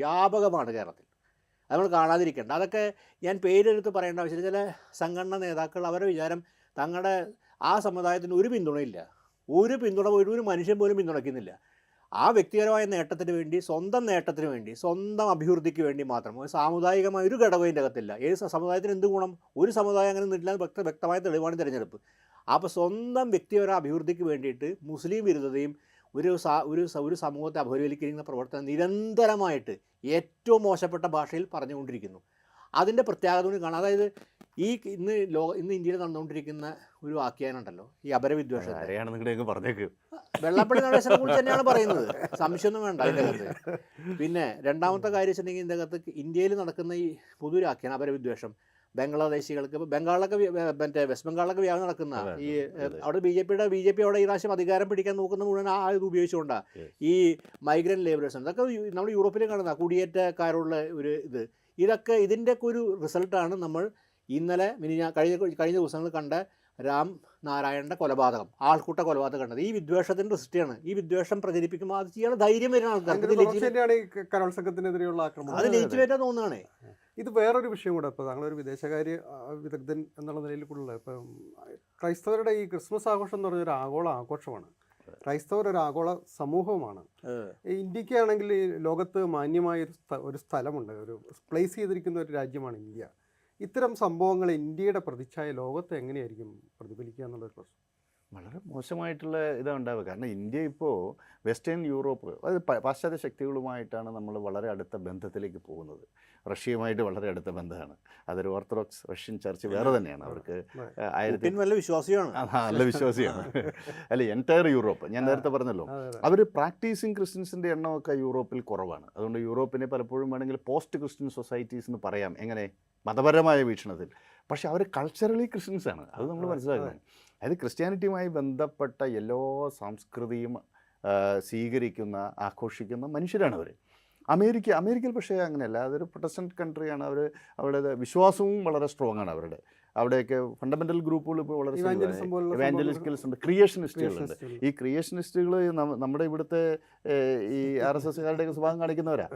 വ്യാപകമാണ് കേരളത്തിൽ. അത് നമ്മൾ കാണാതിരിക്കേണ്ട. അതൊക്കെ ഞാൻ പേരെടുത്ത് പറയേണ്ട ആവശ്യമില്ല. ചില സംഘടനാ നേതാക്കൾ അവരുടെ വിചാരം തങ്ങളുടെ ആ സമുദായത്തിന് ഒരു പിന്തുണയില്ല, ഒരു മനുഷ്യൻ പോലും പിന്തുണയ്ക്കുന്നില്ല. ആ വ്യക്തിപരമായ നേട്ടത്തിന് വേണ്ടി, സ്വന്തം നേട്ടത്തിന് വേണ്ടി, സ്വന്തം അഭിവൃദ്ധിക്ക് വേണ്ടി മാത്രം സാമുദായികമായ ഒരു ഘടകം ഇതിൻ്റെ അകത്തില്ല. ഏത് സമുദായത്തിന് എന്ത് ഗുണം? ഒരു സമുദായം അങ്ങനെ നിന്നില്ല. വ്യക്തമായ തെളിവാണ് തിരഞ്ഞെടുപ്പ്. അപ്പോൾ സ്വന്തം വ്യക്തിപര അഭിവൃദ്ധിക്ക് വേണ്ടിയിട്ട് മുസ്ലിം വിരുദ്ധതയും ഒരു സമൂഹത്തെ അപഹരിക്കുന്ന പ്രവർത്തനം നിരന്തരമായിട്ട് ഏറ്റവും മോശപ്പെട്ട ഭാഷയിൽ പറഞ്ഞുകൊണ്ടിരിക്കുന്നു. അതിൻ്റെ പ്രത്യാഘാതം കൂടി കാണാം. അതായത് ഇന്ന് ഇന്ത്യയിൽ നടന്നുകൊണ്ടിരിക്കുന്ന ഒരു ആഖ്യാനുണ്ടല്ലോ, ഈ അപരവിദ്വേഷം. വെള്ളാപ്പള്ളി നടേശനെ കുറിച്ച് തന്നെയാണ് പറയുന്നത്, സംശയമൊന്നും വേണ്ട അതിൻ്റെ അകത്ത്. പിന്നെ രണ്ടാമത്തെ കാര്യം വെച്ചിട്ടുണ്ടെങ്കിൽ ഇതിൻ്റെ അകത്ത് ഇന്ത്യയിൽ നടക്കുന്ന ഈ പുതിയൊരു ആഖ്യാനം അപരവിദ്വേഷം ബംഗ്ലാദേശികൾക്ക്, ഇപ്പോൾ ബംഗാളിലൊക്കെ വെസ്റ്റ് ബംഗാളിലൊക്കെ വ്യാപനം നടക്കുന്ന ഈ അവിടെ ബി ജെ പി അവിടെ ഈ പ്രാവശ്യം അധികാരം പിടിക്കാൻ നോക്കുന്ന മുഴുവൻ ആ ഇത് ഉപയോഗിച്ചുകൊണ്ടാണ് ഈ മൈഗ്രൻ്റ് ലേബറേഴ്സ്. ഇതൊക്കെ നമ്മൾ യൂറോപ്പിൽ കാണുന്ന കുടിയേറ്റക്കാരുള്ള ഒരു ഇതൊക്കെ ഇതിൻ്റെയൊക്കെ ഒരു റിസൾട്ടാണ് നമ്മൾ ഇന്നലെ കഴിഞ്ഞ ദിവസങ്ങൾ കണ്ട രാം നാരായണൻ്റെ കൊലപാതകം, ആൾക്കൂട്ട കൊലപാതകം കണ്ടത്. ഈ വിദ്വേഷത്തിൻ്റെ സൃഷ്ടിയാണ്. ഈ വിദ്വേഷം പ്രചരിപ്പിക്കുമ്പോൾ അത് ചെയ്യാൻ ധൈര്യം വരുന്ന ആൾക്കാർക്ക് അത് ലെജിറ്റിമേറ്റാ തോന്നുകയാണേ. ഇത് വേറൊരു വിഷയം കൂടെ. ഇപ്പോൾ താങ്കളൊരു വിദേശകാര്യ വിദഗ്ധൻ എന്നുള്ള നിലയിൽ കൂടുതൽ ഇപ്പം ക്രൈസ്തവരുടെ ഈ ക്രിസ്മസ് ആഘോഷം എന്ന് പറഞ്ഞൊരു ആഗോള ആഘോഷമാണ്. ക്രൈസ്തവർ ഒരു ആഗോള സമൂഹവുമാണ്. ഇന്ത്യക്കാണെങ്കിൽ ഈ ലോകത്ത് മാന്യമായ ഒരു സ്ഥലമുണ്ട്, ഒരു പ്ലേസ് ചെയ്തിരിക്കുന്ന ഒരു രാജ്യമാണ് ഇന്ത്യ. ഇത്തരം സംഭവങ്ങൾ ഇന്ത്യയുടെ പ്രതിച്ഛായ ലോകത്ത് എങ്ങനെയായിരിക്കും പ്രതിഫലിക്കുക എന്നുള്ളൊരു പ്രശ്നം വളരെ മോശമായിട്ടുള്ള ഇതാണ് ഉണ്ടാവുക. കാരണം ഇന്ത്യ ഇപ്പോൾ വെസ്റ്റേൺ യൂറോപ്പ്, അതായത് പാശ്ചാത്യ ശക്തികളുമായിട്ടാണ് നമ്മൾ വളരെ അടുത്ത ബന്ധത്തിലേക്ക് പോകുന്നത്. റഷ്യയുമായിട്ട് വളരെ അടുത്ത ബന്ധമാണ്. അതൊരു ഓർത്തഡോക്സ് റഷ്യൻ ചർച്ച് വേറെ തന്നെയാണ്. അവർക്ക് നല്ല വിശ്വാസിയാണ്, നല്ല വിശ്വാസിയാണ്. അല്ല, എൻറ്റയർ യൂറോപ്പ്, ഞാൻ നേരത്തെ പറഞ്ഞല്ലോ, അവർ പ്രാക്ടീസിങ് ക്രിസ്ത്യൻസിൻ്റെ എണ്ണമൊക്കെ യൂറോപ്പിൽ കുറവാണ്. അതുകൊണ്ട് യൂറോപ്പിനെ പലപ്പോഴും വേണമെങ്കിൽ പോസ്റ്റ് ക്രിസ്ത്യൻ സൊസൈറ്റീസ് എന്ന് പറയാം, എങ്ങനെ മതപരമായ വീക്ഷണത്തിൽ. പക്ഷേ അവർ കൾച്ചറലി ക്രിസ്ത്യൻസാണ്, അത് നമ്മൾ മനസ്സിലാക്കണം. അതായത് ക്രിസ്ത്യാനിറ്റിയുമായി ബന്ധപ്പെട്ട എല്ലാ സംസ്കൃതിയും സ്വീകരിക്കുന്ന, ആഘോഷിക്കുന്ന മനുഷ്യരാണ് അവർ. അമേരിക്കയിൽ പക്ഷേ അങ്ങനെയല്ല. അതൊരു പ്രൊട്ടസ്റ്റന്റ് കൺട്രിയാണ്. അവരുടെ വിശ്വാസവും വളരെ സ്ട്രോങ് ആണ് അവരുടെ. അവിടെയൊക്കെ ഫണ്ടമെൻ്റൽ ഗ്രൂപ്പുകൾ ഇപ്പോൾ വളരെ Evangelism പോലുള്ള ഇവാഞ്ചലിസ്റ്റുകൾസ് ഉണ്ട്, ക്രിയേഷനിസ്റ്റുകളുണ്ട്. ഈ ക്രിയേഷനിസ്റ്റുകൾ നമ്മുടെ ഇവിടുത്തെ ഈ RSSകാരുടെയൊക്കെ സ്വഭാവം കാണിക്കുന്നവരാ.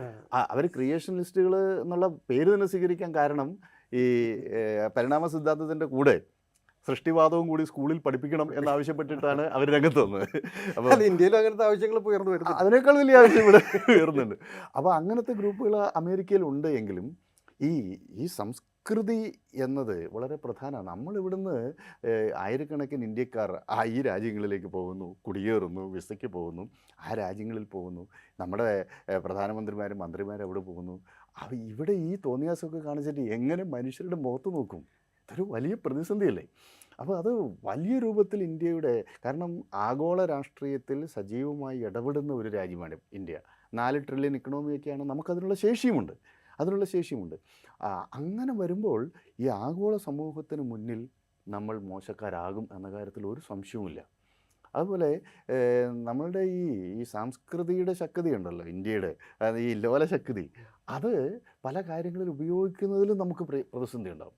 അവർ ക്രിയേഷനിസ്റ്റുകൾ എന്നുള്ള പേര് തന്നെ സ്വീകരിക്കാൻ കാരണം ഈ പരിണാമ സിദ്ധാന്തത്തിൻ്റെ കൂടെ സൃഷ്ടിവാദവും കൂടി സ്കൂളിൽ പഠിപ്പിക്കണം എന്നാവശ്യപ്പെട്ടിട്ടാണ് അവർ രംഗത്ത് വന്നത്. അപ്പോൾ ഇന്ത്യയിലും അങ്ങനത്തെ ആവശ്യങ്ങൾ ഉയർന്നു വരുന്നു, അതിനേക്കാൾ വലിയ ആവശ്യം ഇവിടെ ഉയർന്നുണ്ട്. അപ്പോൾ അങ്ങനത്തെ ഗ്രൂപ്പുകൾ അമേരിക്കയിൽ ഉണ്ട് എങ്കിലും ഈ സംസ്കൃതി എന്നത് വളരെ പ്രധാനമാണ്. നമ്മളിവിടുന്ന് ആയിരക്കണക്കിന് ഇന്ത്യക്കാർ ഈ രാജ്യങ്ങളിലേക്ക് പോകുന്നു, കുടിയേറുന്നു, വിസയ്ക്ക് പോകുന്നു, ആ രാജ്യങ്ങളിൽ പോകുന്നു. നമ്മുടെ പ്രധാനമന്ത്രിമാരും മന്ത്രിമാരും അവിടെ പോകുന്നു. ഇവിടെ ഈ തോന്നിയാസമൊക്കെ കാണിച്ചിട്ട് എങ്ങനെ മനുഷ്യരുടെ മുഖത്ത് നോക്കും? ഇതൊരു വലിയ പ്രതിസന്ധിയല്ലേ? അപ്പോൾ അത് വലിയ രൂപത്തിൽ ഇന്ത്യയുടെ, കാരണം ആഗോള രാഷ്ട്രീയത്തിൽ സജീവമായി ഇടപെടുന്ന ഒരു രാജ്യമാണ് ഇന്ത്യ. 4 ട്രില്യൺ ഇക്കണോമിയൊക്കെയാണ്, നമുക്കതിനുള്ള ശേഷിയുമുണ്ട്. അങ്ങനെ വരുമ്പോൾ ഈ ആഗോള സമൂഹത്തിന് മുന്നിൽ നമ്മൾ മോശക്കാരാകും എന്ന കാര്യത്തിൽ ഒരു സംശയവുമില്ല. അതുപോലെ നമ്മളുടെ ഈ സാംസ്കൃതിയുടെ ശക്തി ഉണ്ടല്ലോ, ഇന്ത്യയുടെ ഈ ലോലശക്തി, അത് പല കാര്യങ്ങളിൽ ഉപയോഗിക്കുന്നതിലും നമുക്ക് പ്രതിസന്ധി ഉണ്ടാകും.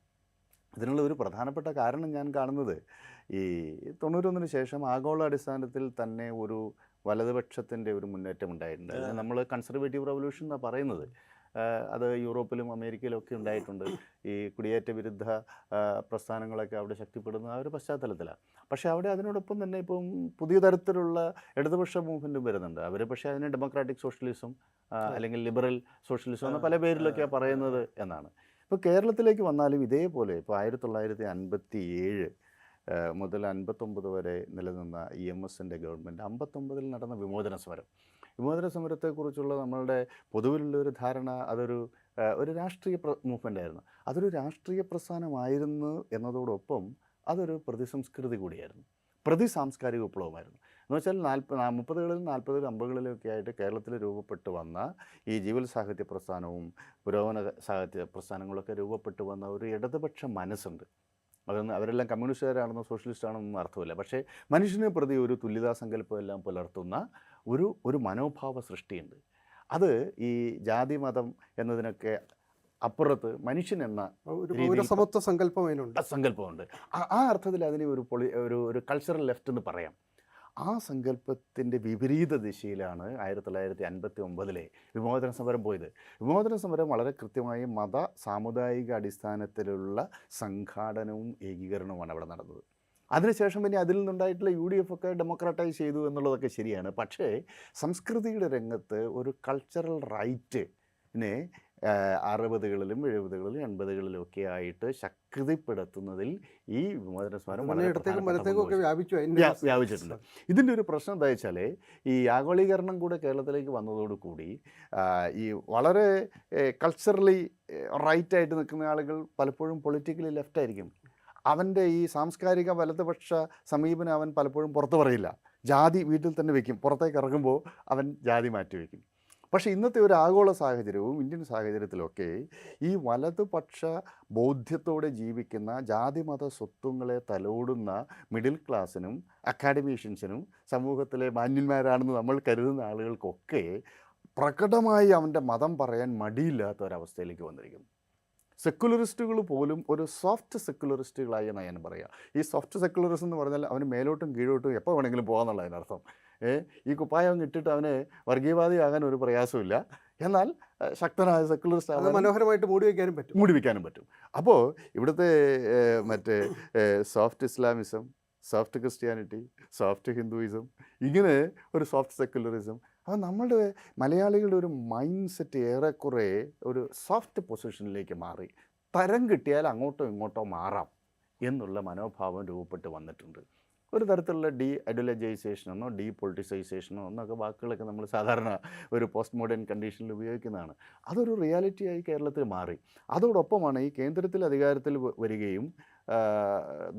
ഇതിനുള്ള ഒരു പ്രധാനപ്പെട്ട കാരണം ഞാൻ കാണുന്നത് ഈ 91 ശേഷം ആഗോള അടിസ്ഥാനത്തിൽ തന്നെ ഒരു വലതുപക്ഷത്തിൻ്റെ ഒരു മുന്നേറ്റം ഉണ്ടായിട്ടുണ്ട്. നമ്മൾ കൺസർവേറ്റീവ് റവല്യൂഷൻ എന്നാണ് പറയുന്നത്. അത് യൂറോപ്പിലും അമേരിക്കയിലും ഒക്കെ ഉണ്ടായിട്ടുണ്ട്. ഈ കുടിയേറ്റ വിരുദ്ധ പ്രസ്ഥാനങ്ങളൊക്കെ അവിടെ ശക്തിപ്പെടുന്ന ആ ഒരു പശ്ചാത്തലത്തിലാണ്. പക്ഷേ അവിടെ അതിനോടൊപ്പം തന്നെ ഇപ്പം പുതിയ തരത്തിലുള്ള ഇടതുപക്ഷ മൂവ്മെൻറ്റും വരുന്നുണ്ട്. അവർ പക്ഷേ അതിനെ ഡെമോക്രാറ്റിക് സോഷ്യലിസം അല്ലെങ്കിൽ ലിബറൽ സോഷ്യലിസം എന്ന പല പേരിലൊക്കെയാണ് പറയുന്നത് എന്നാണ്. ഇപ്പോൾ കേരളത്തിലേക്ക് വന്നാലും ഇതേപോലെ ഇപ്പോൾ 1957 മുതൽ 59 വരെ നിലനിന്ന EMSൻ്റെ ഗവൺമെൻറ് 59 നടന്ന വിമോചന സമരത്തെക്കുറിച്ചുള്ള നമ്മളുടെ പൊതുവിലുള്ളൊരു ധാരണ അതൊരു രാഷ്ട്രീയ മൂവ്മെൻ്റ് ആയിരുന്നു. അതൊരു രാഷ്ട്രീയ പ്രസ്ഥാനമായിരുന്നു എന്നതോടൊപ്പം അതൊരു പ്രതിസംസ്കൃതി കൂടിയായിരുന്നു, പ്രതിസാംസ്കാരിക വിപ്ലവമായിരുന്നു. എന്ന് വെച്ചാൽ 30കളിലും 40കളിലും 50കളിലൊക്കെ ആയിട്ട് കേരളത്തിൽ രൂപപ്പെട്ടു വന്ന ഈ ജീവൽ സാഹിത്യ പ്രസ്ഥാനവും പുരോഗമന സാഹിത്യ പ്രസ്ഥാനങ്ങളൊക്കെ രൂപപ്പെട്ടു വന്ന ഒരു ഇടതുപക്ഷ മനസ്സുണ്ട്. അവരെല്ലാം കമ്മ്യൂണിസ്റ്റുകാരാണെന്നോ സോഷ്യലിസ്റ്റാണെന്നൊന്നും അർത്ഥമില്ല. പക്ഷേ മനുഷ്യനെ പ്രതി ഒരു തുല്യതാ സങ്കല്പം എല്ലാം പുലർത്തുന്ന ഒരു മനോഭാവ സൃഷ്ടിയുണ്ട്. അത് ഈ ജാതി മതം എന്നതിനൊക്കെ അപ്പുറത്ത് മനുഷ്യൻ എന്ന ഒരു സമത്വ സങ്കല്പമുണ്ട്. ആ അർത്ഥത്തിൽ അതിനെ ഒരു കൾച്ചറൽ ലെഫ്റ്റ് എന്ന് പറയാം. ആ സങ്കല്പത്തിൻ്റെ വിപരീത ദിശയിലാണ് 1959 വിമോചന സമരം പോയത്. വിമോചന സമരം വളരെ കൃത്യമായി മത സാമുദായിക അടിസ്ഥാനത്തിലുള്ള സംഘാടനവും ഏകീകരണവുമാണ് അവിടെ നടന്നത്. അതിനുശേഷം പിന്നെ അതിൽ നിന്നുണ്ടായിട്ടുള്ള UDF ഒക്കെ ഡെമോക്രാറ്റൈസ് ചെയ്തു എന്നുള്ളതൊക്കെ ശരിയാണ്. പക്ഷേ സംസ്കൃതിയുടെ രംഗത്ത് ഒരു കൾച്ചറൽ റൈറ്റിനെ 60കളിലും 70കളിലും 80കളിലും ഒക്കെ ആയിട്ട് ശക്തിപ്പെടുത്തുന്നതിൽ ഈ വിമോചന സമരം വ്യാപിച്ചിട്ടുണ്ട്. ഇതിൻ്റെ ഒരു പ്രശ്നം എന്താ വെച്ചാൽ ഈ ആഗോളീകരണം കൂടെ കേരളത്തിലേക്ക് വന്നതോടുകൂടി ഈ വളരെ കൾച്ചറലി റൈറ്റായിട്ട് നിൽക്കുന്ന ആളുകൾ പലപ്പോഴും പൊളിറ്റിക്കലി ലെഫ്റ്റായിരിക്കും. അവൻ്റെ ഈ സാംസ്കാരിക വലതുപക്ഷ സമീപനം അവൻ പലപ്പോഴും പുറത്ത് പറയില്ല. ജാതി വീട്ടിൽ തന്നെ വയ്ക്കും, പുറത്തേക്ക് ഇറങ്ങുമ്പോൾ അവൻ ജാതി മാറ്റി വയ്ക്കും. പക്ഷേ ഇന്നത്തെ ഒരു ആഗോള സാഹചര്യവും ഇന്ത്യൻ സാഹചര്യത്തിലൊക്കെ ഈ വലതുപക്ഷ ബോധ്യത്തോടെ ജീവിക്കുന്ന ജാതിമത സ്വത്വങ്ങളെ തലോടുന്ന മിഡിൽ ക്ലാസ്സിനും അക്കാഡമീഷ്യൻസിനും സമൂഹത്തിലെ മാന്യന്മാരാണെന്ന് നമ്മൾ കരുതുന്ന ആളുകൾക്കൊക്കെ പ്രകടമായി അവൻ്റെ മതം പറയാൻ മടിയില്ലാത്ത ഒരവസ്ഥയിലേക്ക് വന്നിരിക്കുന്നു. സെക്കുലറിസ്റ്റുകൾ പോലും ഒരു സോഫ്റ്റ് സെക്കുലറിസ്റ്റുകളായി എന്നാണ് ഞാൻ പറയുക. ഈ സോഫ്റ്റ് സെക്കുലറിസം എന്ന് പറഞ്ഞാൽ അവന് മേലോട്ടും കീഴോട്ടും എപ്പോൾ വേണമെങ്കിലും പോകാമെന്നുള്ള അതിനർത്ഥം. ഈ കുപ്പായം ഇട്ടിട്ട് അവന് വർഗീയവാദിയാകാൻ ഒരു പ്രയാസമില്ല, എന്നാൽ ശക്തനായ സെക്കുലറിസ്റ്റ് മനോഹരമായിട്ട് മൂടി വയ്ക്കാനും പറ്റും. അപ്പോൾ ഇവിടുത്തെ മറ്റേ soft Islamism, soft Christianity, soft Hinduism, ഇങ്ങനെ ഒരു സോഫ്റ്റ് സെക്കുലറിസം, അപ്പോൾ നമ്മളുടെ മലയാളികളുടെ ഒരു മൈൻഡ് സെറ്റ് ഏറെക്കുറെ ഒരു സോഫ്റ്റ് പൊസിഷനിലേക്ക് മാറി. തരം കിട്ടിയാൽ അങ്ങോട്ടോ ഇങ്ങോട്ടോ മാറാം എന്നുള്ള മനോഭാവം രൂപപ്പെട്ട് വന്നിട്ടുണ്ട്. ഒരു തരത്തിലുള്ള ഐഡിയോളജൈസേഷനെന്നോ പൊളിറ്റിസൈസേഷനോ എന്നൊക്കെ വാക്കുകളൊക്കെ നമ്മൾ സാധാരണ ഒരു പോസ്റ്റ് മോഡേൺ കണ്ടീഷനിൽ ഉപയോഗിക്കുന്നതാണ്. അതൊരു റിയാലിറ്റിയായി കേരളത്തിൽ മാറി. അതോടൊപ്പമാണ് ഈ കേന്ദ്രത്തിൽ അധികാരത്തിൽ വരികയും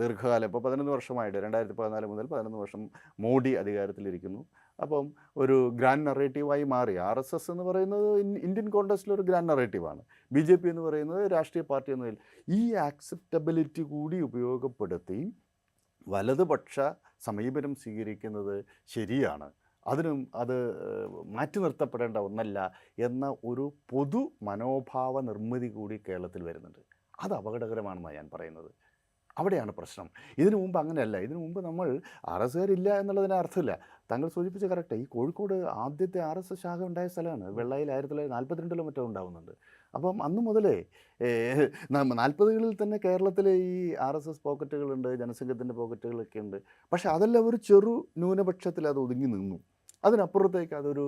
ദീർഘകാലം ഇപ്പോൾ 11 വർഷമായിട്ട് 2014 മുതൽ 11 വർഷം മോഡി അധികാരത്തിലിരിക്കുന്നു. അപ്പം ഒരു ഗ്രാൻഡ് നറേറ്റീവായി മാറി. RSS എന്ന് പറയുന്നത് ഇന്ത്യൻ കോണ്ടെക്സ്റ്റിലൊരു ഗ്രാൻഡ് നറേറ്റീവാണ്. BJP എന്ന് പറയുന്നത് രാഷ്ട്രീയ പാർട്ടി എന്നതിൽ ഈ ആക്സെപ്റ്റബിലിറ്റി കൂടി ഉപയോഗപ്പെടുത്തി വലതുപക്ഷ സമീപനം സ്വീകരിക്കുന്നത് ശരിയാണ്, അത് മാറ്റി നിർത്തപ്പെടേണ്ട ഒന്നല്ല എന്ന ഒരു പൊതു മനോഭാവ നിർമ്മിതി കൂടി കേരളത്തിൽ വരുന്നുണ്ട്. അത് അപകടകരമാണെന്നാണ് ഞാൻ പറയുന്നത്. അവിടെയാണ് പ്രശ്നം. ഇതിനു മുമ്പ് അങ്ങനെയല്ല. ഇതിനു മുമ്പ് നമ്മൾ RSകാരില്ല എന്നുള്ളതിന് അർത്ഥമില്ല. താങ്കൾ സൂചിപ്പിച്ച കറക്റ്റ്. ഈ കോഴിക്കോട് ആദ്യത്തെ RSS ശാഖ ഉണ്ടായ സ്ഥലമാണ്. വെള്ളയിൽ 1942 മറ്റോ ഉണ്ടാവുന്നുണ്ട്. അപ്പം അന്ന് മുതലേ 40കളിൽ തന്നെ കേരളത്തിലെ ഈ RSS പോക്കറ്റുകളുണ്ട്, ജനസംഘത്തിൻ്റെ പോക്കറ്റുകളൊക്കെ ഉണ്ട്. പക്ഷെ അതെല്ലാം ഒരു ചെറു ന്യൂനപക്ഷത്തിൽ അത് ഒതുങ്ങി നിന്നു. അതിനപ്പുറത്തേക്ക് അതൊരു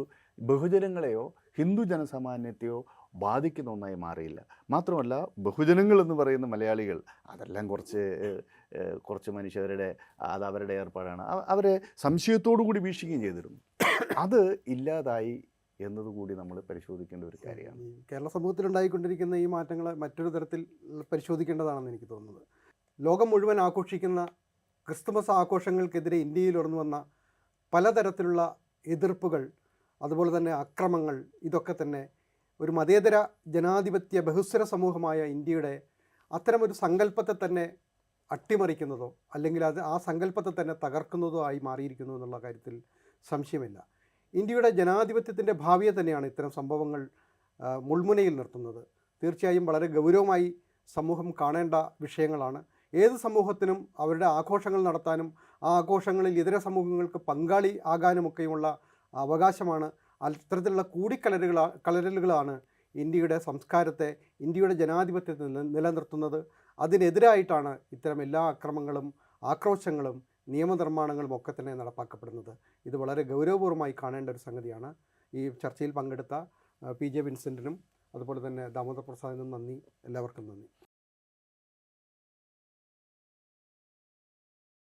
ബഹുജനങ്ങളെയോ ഹിന്ദു ജനസാമാന്യത്തെയോ ബാധിക്കുന്ന ഒന്നായി മാറിയില്ല. മാത്രമല്ല ബഹുജനങ്ങൾ എന്ന് പറയുന്ന മലയാളികൾ അതെല്ലാം കുറച്ച് മനുഷ്യരുടെ അതവരുടെ ഏർപ്പാടാണ്. അവരെ സംശയത്തോടു കൂടി വീക്ഷിക്കുകയും ചെയ്തിരുന്നു. അത് ഇല്ലാതായി എന്നതുകൂടി നമ്മൾ പരിശോധിക്കേണ്ട ഒരു കാര്യമാണ്. കേരള സമൂഹത്തിലുണ്ടായിക്കൊണ്ടിരിക്കുന്ന ഈ മാറ്റങ്ങളെ മറ്റൊരു തരത്തിൽ പരിശോധിക്കേണ്ടതാണെന്ന് എനിക്ക് തോന്നുന്നത്. ലോകം മുഴുവൻ ആഘോഷിക്കുന്ന ക്രിസ്തുമസ് ആഘോഷങ്ങൾക്കെതിരെ ഇന്ത്യയിൽ ഉയർന്നു വന്ന പലതരത്തിലുള്ള എതിർപ്പുകൾ, അതുപോലെ തന്നെ അക്രമങ്ങൾ, ഇതൊക്കെ തന്നെ ഒരു മതേതര ജനാധിപത്യ ബഹുസ്വര സമൂഹമായ ഇന്ത്യയുടെ അത്തരമൊരു സങ്കല്പത്തെ തന്നെ അട്ടിമറിക്കുന്നതോ അല്ലെങ്കിൽ ആ സങ്കല്പത്തെ തന്നെ തകർക്കുന്നതോ ആയി മാറിയിരിക്കുന്നു എന്നുള്ള കാര്യത്തിൽ സംശയമില്ല. ഇന്ത്യയുടെ ജനാധിപത്യത്തിൻ്റെ ഭാവിയെ തന്നെയാണ് ഇത്തരം സംഭവങ്ങൾ മുൾമുനയിൽ നിർത്തുന്നത്. തീർച്ചയായും വളരെ ഗൗരവമായി സമൂഹം കാണേണ്ട വിഷയങ്ങളാണ്. ഏത് സമൂഹത്തിനും അവരുടെ ആഘോഷങ്ങൾ നടത്താനും ആ ആഘോഷങ്ങളിൽ ഇതര സമൂഹങ്ങൾക്ക് പങ്കാളി ആകാനുമൊക്കെയുമുള്ള അവകാശമാണ്. അത്തരത്തിലുള്ള കളരലുകളാണ് ഇന്ത്യയുടെ സംസ്കാരത്തെ, ഇന്ത്യയുടെ ജനാധിപത്യത്തെ നിലനിർത്തുന്നത്. അതിനെതിരായിട്ടാണ് ഇത്തരം എല്ലാ അക്രമങ്ങളും ആക്രോശങ്ങളും നിയമനിർമ്മാണങ്ങളും ഒക്കെ തന്നെ നടപ്പാക്കപ്പെടുന്നത്. ഇത് വളരെ ഗൗരവപൂർവ്വമായി കാണേണ്ട ഒരു സംഗതിയാണ്. ഈ ചർച്ചയിൽ പങ്കെടുത്ത PJ വിൻസെൻറ്റിനും അതുപോലെ തന്നെ ദാമോദർ പ്രസാദിനും നന്ദി. എല്ലാവർക്കും നന്ദി.